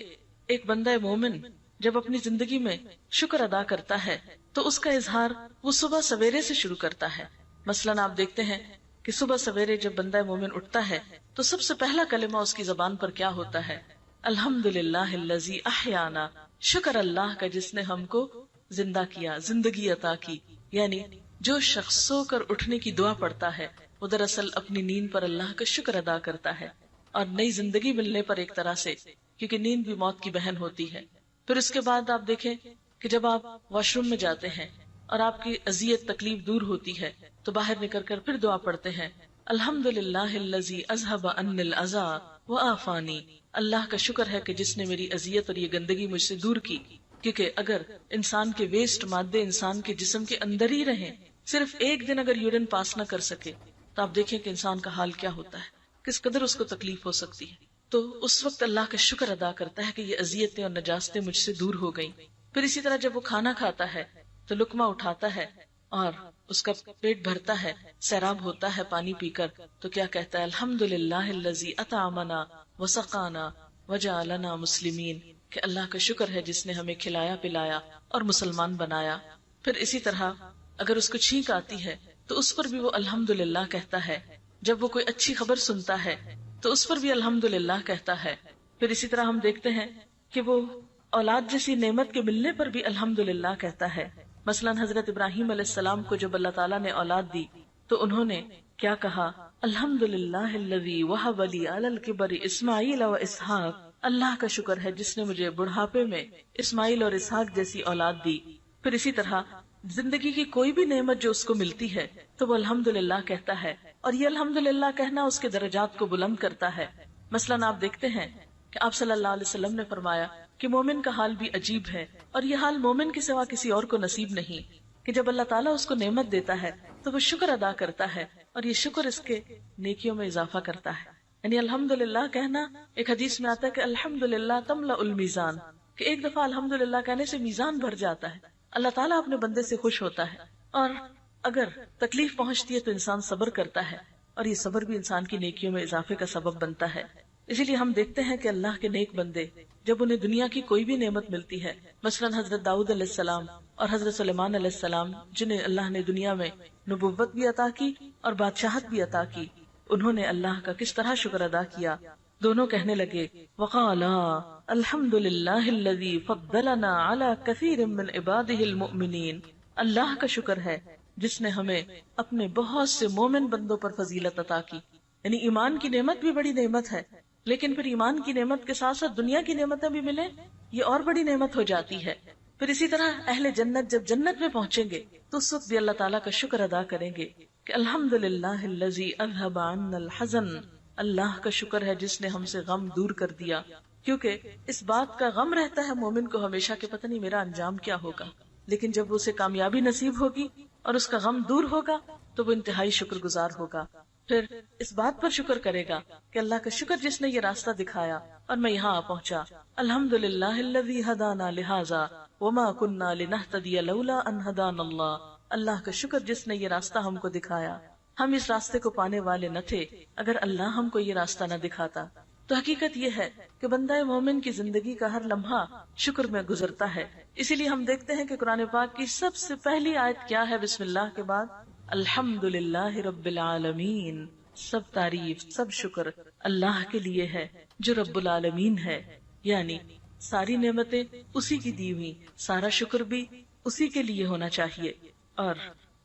ایک بندہ مومن جب اپنی زندگی میں شکر ادا کرتا ہے تو اس کا اظہار وہ صبح سویرے سے شروع کرتا ہے. مثلاً آپ دیکھتے ہیں کہ صبح سویرے جب بندہ مومن اٹھتا ہے تو سب سے پہلا کلمہ اس کی زبان پر کیا ہوتا ہے؟ الحمدللہ الذی احیانا، شکر اللہ کا جس نے ہم کو زندہ کیا، زندگی عطا کی. یعنی جو شخص سو کر اٹھنے کی دعا پڑھتا ہے وہ دراصل اپنی نیند پر اللہ کا شکر ادا کرتا ہے، اور نئی زندگی ملنے پر ایک طرح سے، کیونکہ نیند بھی موت کی بہن ہوتی ہے. پھر اس کے بعد آپ دیکھیں کہ جب آپ واش روم میں جاتے ہیں اور آپ کی اذیت تکلیف دور ہوتی ہے تو باہر نکل کر پھر دعا پڑھتے ہیں الحمدللہ الذی اذھب عنی الاذی وعافانی، اللہ کا شکر ہے کہ جس نے میری اذیت اور یہ گندگی مجھ سے دور کی. کیونکہ اگر انسان کے ویسٹ مادے انسان کے جسم کے اندر ہی رہیں، صرف ایک دن اگر یورین پاس نہ کر سکے تو آپ دیکھیں کہ انسان کا حال کیا ہوتا ہے، کس قدر اس کو تکلیف ہو سکتی ہے. تو اس وقت اللہ کا شکر ادا کرتا ہے کہ یہ اذیتیں اور نجاستیں مجھ سے دور ہو گئیں. پھر اسی طرح جب وہ کھانا کھاتا ہے تو لقمہ اٹھاتا ہے اور اس کا پیٹ بھرتا ہے، سیراب ہوتا ہے پانی پی کر، تو کیا کہتا ہے؟ الحمدللہ الذی اطعمنا وسقانا وجعلنا مسلمین، کہ اللہ کا شکر ہے جس نے ہمیں کھلایا پلایا اور مسلمان بنایا. پھر اسی طرح اگر اس کو چھینک آتی ہے تو اس پر بھی وہ الحمدللہ کہتا ہے. جب وہ کوئی اچھی خبر سنتا ہے تو اس پر بھی الحمدللہ کہتا ہے. پھر اسی طرح ہم دیکھتے ہیں کہ وہ اولاد جیسی نعمت کے ملنے پر بھی الحمدللہ کہتا ہے. مثلا حضرت ابراہیم علیہ السلام کو جب اللہ تعالیٰ نے اولاد دی تو انہوں نے کیا کہا؟ الحمدللہ الذی وہب لی علی الکبر اسماعیل و اسحاق، اللہ کا شکر ہے جس نے مجھے بڑھاپے میں اسماعیل اور اسحاق جیسی اولاد دی. پھر اسی طرح زندگی کی کوئی بھی نعمت جو اس کو ملتی ہے تو وہ الحمدللہ کہتا ہے، اور یہ الحمدللہ کہنا اس کے درجات کو بلند کرتا ہے. مثلاً آپ دیکھتے ہیں کہ آپ صلی اللہ علیہ وسلم نے فرمایا کہ مومن کا حال بھی عجیب ہے، اور یہ حال مومن کے سوا کسی اور کو نصیب نہیں، کہ جب اللہ تعالیٰ اس کو نعمت دیتا ہے تو وہ شکر ادا کرتا ہے، اور یہ شکر اس کے نیکیوں میں اضافہ کرتا ہے. یعنی الحمدللہ کہنا، ایک حدیث میں آتا ہے کہ الحمدللہ تملأ المیزان، کہ ایک دفعہ الحمدللہ کہنے سے میزان بھر جاتا ہے. اللہ تعالیٰ اپنے بندے سے خوش ہوتا ہے، اور اگر تکلیف پہنچتی ہے تو انسان صبر کرتا ہے، اور یہ صبر بھی انسان کی نیکیوں میں اضافے کا سبب بنتا ہے. اسی لیے ہم دیکھتے ہیں کہ اللہ کے نیک بندے جب انہیں دنیا کی کوئی بھی نعمت ملتی ہے، مثلا حضرت داؤد علیہ السلام اور حضرت سلیمان علیہ السلام جنہیں اللہ نے دنیا میں نبوت بھی عطا کی اور بادشاہت بھی عطا کی، انہوں نے اللہ کا کس طرح شکر ادا کیا. دونوں کہنے لگے وقالا الحمدللہ الذی فضلنا علی کثیر من عبادہ المؤمنین، اللہ کا شکر ہے جس نے ہمیں اپنے بہت سے مومن بندوں پر فضیلت عطا کی. یعنی ایمان کی نعمت بھی بڑی نعمت ہے، لیکن پھر ایمان کی نعمت کے ساتھ ساتھ دنیا کی نعمتیں بھی ملیں یہ اور بڑی نعمت ہو جاتی ہے. پھر اسی طرح اہل جنت جب جنت میں پہنچیں گے تو اس وقت بھی اللہ تعالیٰ کا شکر ادا کریں گے کہ الحمدللہ الذی اذھب عنا الحزن، اللہ کا شکر ہے جس نے ہم سے غم دور کر دیا. کیونکہ اس بات کا غم رہتا ہے مومن کو ہمیشہ کہ پتہ نہیں میرا انجام کیا ہوگا، لیکن جب اسے کامیابی نصیب ہوگی اور اس کا غم دور ہوگا تو وہ انتہائی شکر گزار ہوگا. پھر اس بات پر شکر کرے گا کہ اللہ کا شکر جس نے یہ راستہ دکھایا اور میں یہاں آ پہنچا. الحمدللہ الذی ہدانا لہذا وما کننا لنہتدی لولا ان ہدانا اللہ، اللہ کا شکر جس نے یہ راستہ ہم کو دکھایا، ہم اس راستے کو پانے والے نہ تھے اگر اللہ ہم کو یہ راستہ نہ دکھاتا. تو حقیقت یہ ہے کہ بندہ مومن کی زندگی کا ہر لمحہ شکر میں گزرتا ہے. اسی لیے ہم دیکھتے ہیں کہ قرآن پاک کی سب سے پہلی آیت کیا ہے؟ بسم اللہ کے بعد الحمدللہ رب العالمین، سب تعریف سب شکر اللہ کے لیے ہے جو رب العالمین ہے. یعنی ساری نعمتیں اسی کی دی ہوئی، سارا شکر بھی اسی کے لیے ہونا چاہیے. اور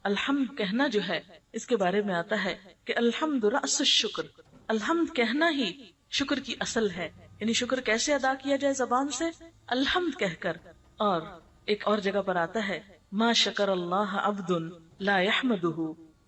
الحمد کہنا جو ہے اس کے بارے میں آتا ہے کہ الحمد رأس الشکر، الحمد کہنا ہی شکر کی اصل ہے. یعنی شکر کیسے ادا کیا جائے؟ زبان سے الحمد کہہ کر. اور ایک اور جگہ پر آتا ہے ما شکر اللہ عبد لا یحمدہ،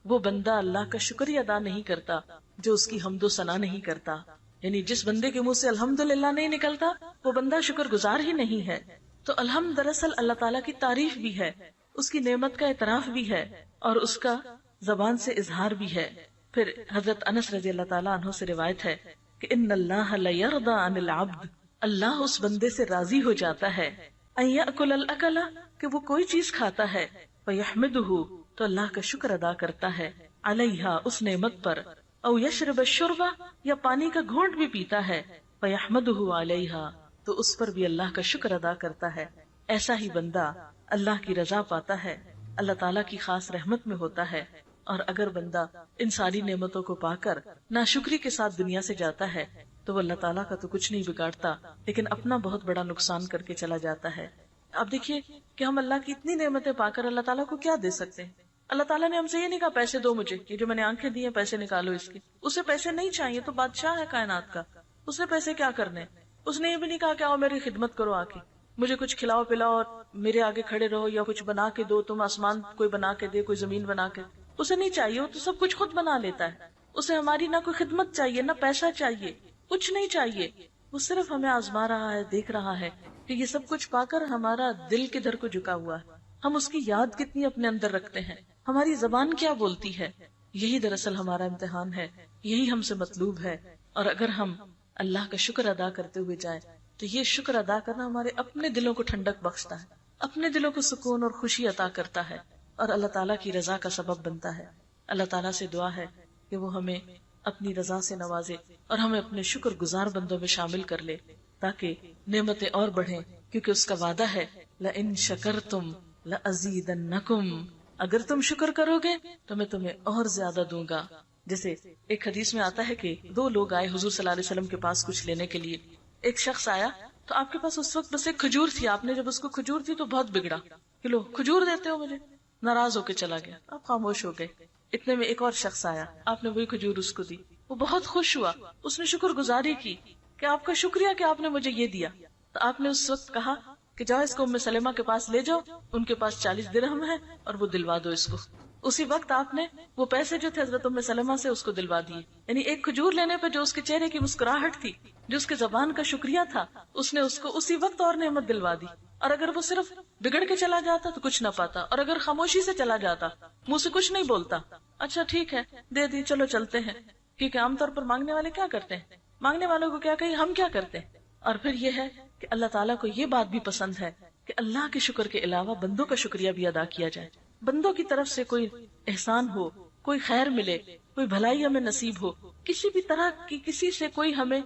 وہ بندہ اللہ کا شکر ہی ادا نہیں کرتا جو اس کی حمد و ثنا نہیں کرتا. یعنی جس بندے کے منہ سے الحمدللہ نہیں نکلتا وہ بندہ شکر گزار ہی نہیں ہے. تو الحمد دراصل اللہ تعالیٰ کی تعریف بھی ہے، اس کی نعمت کا اعتراف بھی ہے، اور اس کا زبان سے اظہار بھی ہے. پھر حضرت انس رضی اللہ تعالیٰ عنہ سے روایت ہے کہ ان اللہ لیرضی عن العبد، اللہ اس بندے سے راضی ہو جاتا ہے، ان یأکل الاکل، کہ وہ کوئی چیز کھاتا ہے، فیحمدہ، تو اللہ کا شکر ادا کرتا ہے، علیہا، اس نعمت پر، او یشرب الشرب، یا پانی کا گھونٹ بھی پیتا ہے، فیحمدہ علیہا، تو اس پر بھی اللہ کا شکر ادا کرتا ہے۔ ایسا ہی بندہ اللہ کی رضا پاتا ہے، اللہ تعالیٰ کی خاص رحمت میں ہوتا ہے۔ اور اگر بندہ ان ساری نعمتوں کو پا کر ناشکری کے ساتھ دنیا سے جاتا ہے تو وہ اللہ تعالیٰ کا تو کچھ نہیں بگاڑتا، لیکن اپنا بہت بڑا نقصان کر کے چلا جاتا ہے۔ اب دیکھیے کہ ہم اللہ کی اتنی نعمتیں پا کر اللہ تعالیٰ کو کیا دے سکتے ہیں؟ اللہ تعالیٰ نے ہم سے یہ نہیں کہا پیسے دو مجھے، یہ جو میں نے آنکھیں دی ہیں پیسے نکالو اس کے، اسے پیسے نہیں چاہیے، تو بادشاہ ہے کائنات کا، اسے پیسے کیا کرنے؟ اس نے یہ بھی نہیں کہا کہ آؤ میری خدمت کرو، آ کے مجھے کچھ کھلاؤ پلاؤ اور میرے آگے کھڑے رہو، یا کچھ بنا کے دو، تم آسمان کوئی بنا کے دے، کوئی زمین بنا کے، اسے نہیں چاہیے، وہ تو سب کچھ خود بنا لیتا ہے۔ اسے ہماری نہ کوئی خدمت چاہیے، نہ پیسہ چاہیے، کچھ نہیں چاہیے، وہ صرف ہمیں آزما رہا ہے، دیکھ رہا ہے کہ یہ سب کچھ پا کر ہمارا دل کدھر کو جھکا ہوا ہے، ہم اس کی یاد کتنی اپنے اندر رکھتے ہیں، ہماری زبان کیا بولتی ہے۔ یہی دراصل ہمارا امتحان ہے، یہی ہم سے مطلوب ہے۔ اور اگر ہم اللہ کا شکر ادا کرتے ہوئے جائیں تو یہ شکر ادا کرنا ہمارے اپنے دلوں کو ٹھنڈک بخشتا ہے، اپنے دلوں کو سکون اور خوشی عطا کرتا ہے، اور اللہ تعالیٰ کی رضا کا سبب بنتا ہے۔ اللہ تعالیٰ سے دعا ہے کہ وہ ہمیں اپنی رضا سے نوازے اور ہمیں اپنے شکر گزار بندوں میں شامل کر لے، تاکہ نعمتیں اور بڑھیں، کیونکہ اس کا وعدہ ہے لَإِن شَكَرْتُمْ لَأَزِيدَنَّكُمْ، اگر تم شکر کرو گے تو میں تمہیں اور زیادہ دوں گا۔ جیسے ایک حدیث میں آتا ہے کہ دو لوگ آئے حضور صلی اللہ علیہ وسلم کے پاس کچھ لینے کے لیے۔ ایک شخص آیا تو آپ کے پاس اس وقت بس ایک کھجور تھی، آپ نے جب اس کو کھجور تھی تو بہت بگڑا کہ لو کھجور دیتے ہو مجھے، ناراض ہو کے چلا گیا، آپ خاموش ہو گئے۔ اتنے میں ایک اور شخص آیا، آپ نے وہی کھجور اس کو دی، وہ بہت خوش ہوا، اس نے شکر گزاری کی کہ آپ کا شکریہ کہ آپ نے مجھے یہ دیا۔ تو آپ نے اس وقت کہا کہ جاؤ اس کو ام سلمہ کے پاس لے جاؤ، ان کے پاس 40 درہم ہے اور وہ دلوا دو اس کو۔ اسی وقت آپ نے وہ پیسے جو تھے حضرت ام سلمہ سے اس کو دلوا دیے، یعنی ایک کھجور لینے پہ جو اس کے چہرے کی مسکراہٹ تھی، جو اس کے زبان کا شکریہ تھا، اس نے اس کو اسی وقت اور نعمت دلوا دی۔ اور اگر وہ صرف بگڑ کے چلا جاتا تو کچھ نہ پاتا، اور اگر خاموشی سے چلا جاتا، منہ سے کچھ نہیں بولتا، اچھا ٹھیک ہے دے دی چلو چلتے ہیں، کیونکہ عام طور پر مانگنے والے کیا کرتے ہیں، مانگنے والوں کو کیا کہیں، ہم کیا کرتے ہیں۔ اور پھر یہ ہے کہ اللہ تعالیٰ کو یہ بات بھی پسند ہے کہ اللہ کے شکر کے علاوہ بندوں کا شکریہ بھی ادا کیا جائے، بندوں کی طرف سے کوئی احسان ہو، کوئی خیر ملے، کوئی بھلائی ہمیں نصیب ہو، کسی بھی طرح کی کسی سے کوئی ہمیں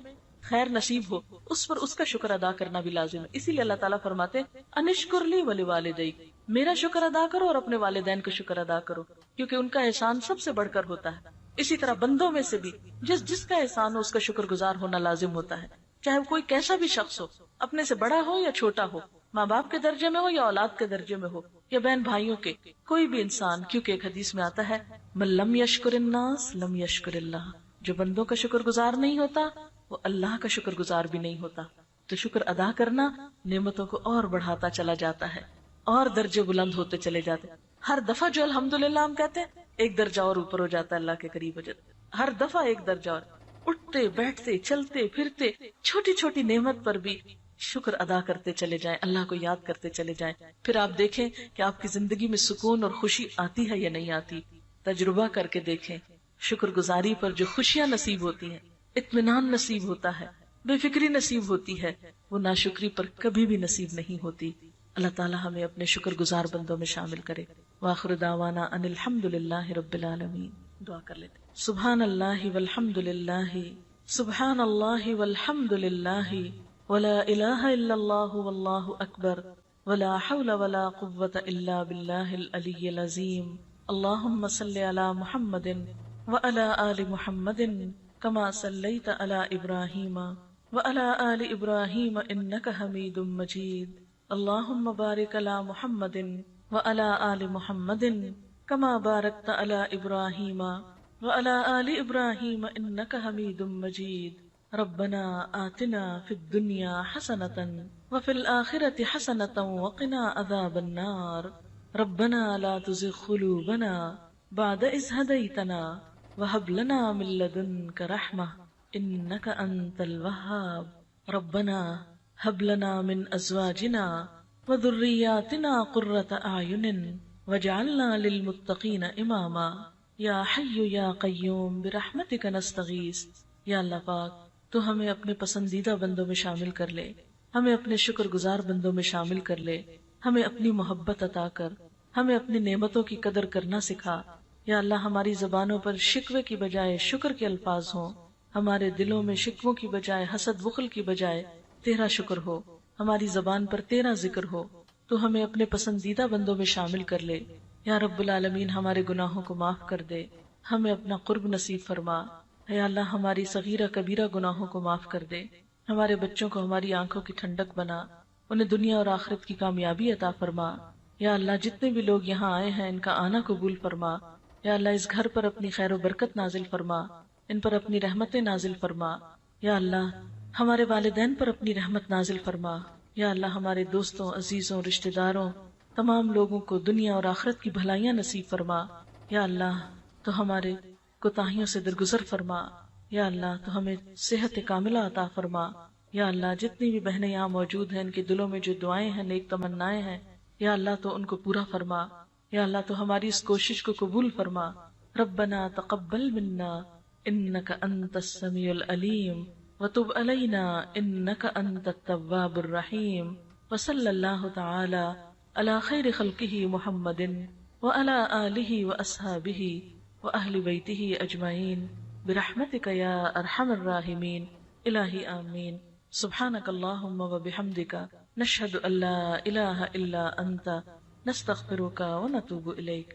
خیر نصیب ہو، اس پر اس کا شکر ادا کرنا بھی لازم ہے۔ اسی لیے اللہ تعالیٰ فرماتے ہیں انشکر لی ولوالدیک، میرا شکر ادا کرو اور اپنے والدین کا شکر ادا کرو، کیونکہ ان کا احسان سب سے بڑھ کر ہوتا ہے۔ اسی طرح بندوں میں سے بھی جس کا احسان ہو اس کا شکر گزار ہونا لازم ہوتا ہے، چاہے وہ کوئی کیسا بھی شخص ہو، اپنے سے بڑا ہو یا چھوٹا ہو، ماں باپ کے درجے میں ہو یا اولاد کے درجے میں ہو یا بہن بھائیوں کے، کوئی بھی انسان، کیونکہ ایک حدیث میں آتا ہے من لم یشکر الناس لم یشکر اللہ، جو بندوں کا شکر گزار نہیں ہوتا وہ اللہ کا شکر گزار بھی نہیں ہوتا۔ تو شکر ادا کرنا نعمتوں کو اور بڑھاتا چلا جاتا ہے، اور درجے بلند ہوتے چلے جاتے ہیں۔ ہر دفعہ جو الحمدللہ ہم کہتے ہیں ایک درجہ اور اوپر ہو جاتا ہے، اللہ کے قریب ہو جاتا ہے، ہر دفعہ ایک درجہ اور۔ اٹھتے بیٹھتے چلتے پھرتے چھوٹی چھوٹی نعمت پر بھی شکر ادا کرتے چلے جائیں، اللہ کو یاد کرتے چلے جائیں، پھر آپ دیکھیں کہ آپ کی زندگی میں سکون اور خوشی آتی ہے یا نہیں آتی۔ تجربہ کر کے دیکھیں، شکر گزاری پر جو خوشیاں نصیب ہوتی ہیں، اطمینان نصیب ہوتا ہے، بے فکری نصیب ہوتی ہے، وہ ناشکری پر کبھی بھی نصیب نہیں ہوتی۔ اللہ تعالی ہمیں اپنے شکر گزار بندوں میں شامل کرے۔ وآخر دعوانا ان الحمدللہ رب العالمین۔ دعا کر لیتے۔ سبحان اللہ والحمد للہ، سبحان اللہ والحمد للہ، ولا الہ الا اللہ واللہ اکبر، ولا حول ولا قوة الا باللہ العلی العظیم۔ اللہم صلی علی محمد وعلی آل محمد کما صلیت علی ابراہیم وعلی آل ابراہیم انک حمید مجید۔ اللہم بارک علی محمد وعلی آل محمد کما بارکت علی ابراہیم وعلی آل ابراہیم انک حمید مجید۔ ربنا آتنا فی الدنیا حسنۃ وفی الآخرۃ حسنۃ وقنا عذاب النار۔ ربنا لا تزغ قلوبنا بعد اذ ہدیتنا وہب لنا من لدنک رحمہ انک انت الوہاب۔ ربنا ہب لنا من ازواجنا وذریاتنا قرۃ اعین واجعلنا للمتقین اماما۔ یا حی یا قیوم برحمتک نستغیث۔ یا اللہ پاک تو ہمیں اپنے پسندیدہ بندوں میں شامل کر لے، ہمیں اپنے شکر گزار بندوں میں شامل کر لے، ہمیں اپنی محبت عطا کر، ہمیں اپنی نعمتوں کی قدر کرنا سکھا۔ یا اللہ ہماری زبانوں پر شکوے کی بجائے شکر کے الفاظ ہوں، ہمارے دلوں میں شکووں کی بجائے حسد بخل کی بجائے تیرا شکر ہو، ہماری زبان پر تیرا ذکر ہو، تو ہمیں اپنے پسندیدہ بندوں میں شامل کر لے۔ یا رب العالمین ہمارے گناہوں کو معاف کر دے، ہمیں اپنا قرب نصیب فرما۔ یا اللہ ہماری صغیرہ کبیرہ گناہوں کو معاف کر دے، ہمارے بچوں کو ہماری آنکھوں کی ٹھنڈک بنا، انہیں دنیا اور آخرت کی کامیابی عطا فرما۔ یا اللہ جتنے بھی لوگ یہاں آئے ہیں ان کا آنا قبول فرما۔ یا اللہ اس گھر پر اپنی خیر و برکت نازل فرما، ان پر اپنی رحمتیں نازل فرما۔ یا اللہ ہمارے والدین پر اپنی رحمت نازل فرما۔ یا اللہ ہمارے دوستوں، عزیزوں، رشتہ داروں، تمام لوگوں کو دنیا اور آخرت کی بھلائیاں نصیب فرما۔ یا اللہ تو ہمارے کوتاہیوں سے درگزر فرما۔ یا اللہ تو ہمیں صحت کاملہ عطا فرما۔ یا اللہ جتنی بھی بہنیں یہاں موجود ہیں ان کے دلوں میں جو دعائیں ہیں، نیک تمنائیں ہیں، یا اللہ تو ان کو پورا فرما۔ یا اللہ تو ہماری اس کوشش کو قبول فرما۔ ربنا تقبل منا انک انت السمیع العلیم وتب علینا انک انت التواب الرحیم، وصلی اللہ تعالی علی خیر خلقہ محمد وعلی آلہ واصحابہ واہل بیتہ اجمعین برحمتک یا ارحم الراحمین۔ الہی آمین۔ سبحانک اللہم وبحمدک نشہد ان لا الہ الا انت نستغفرک ونتوب الیک۔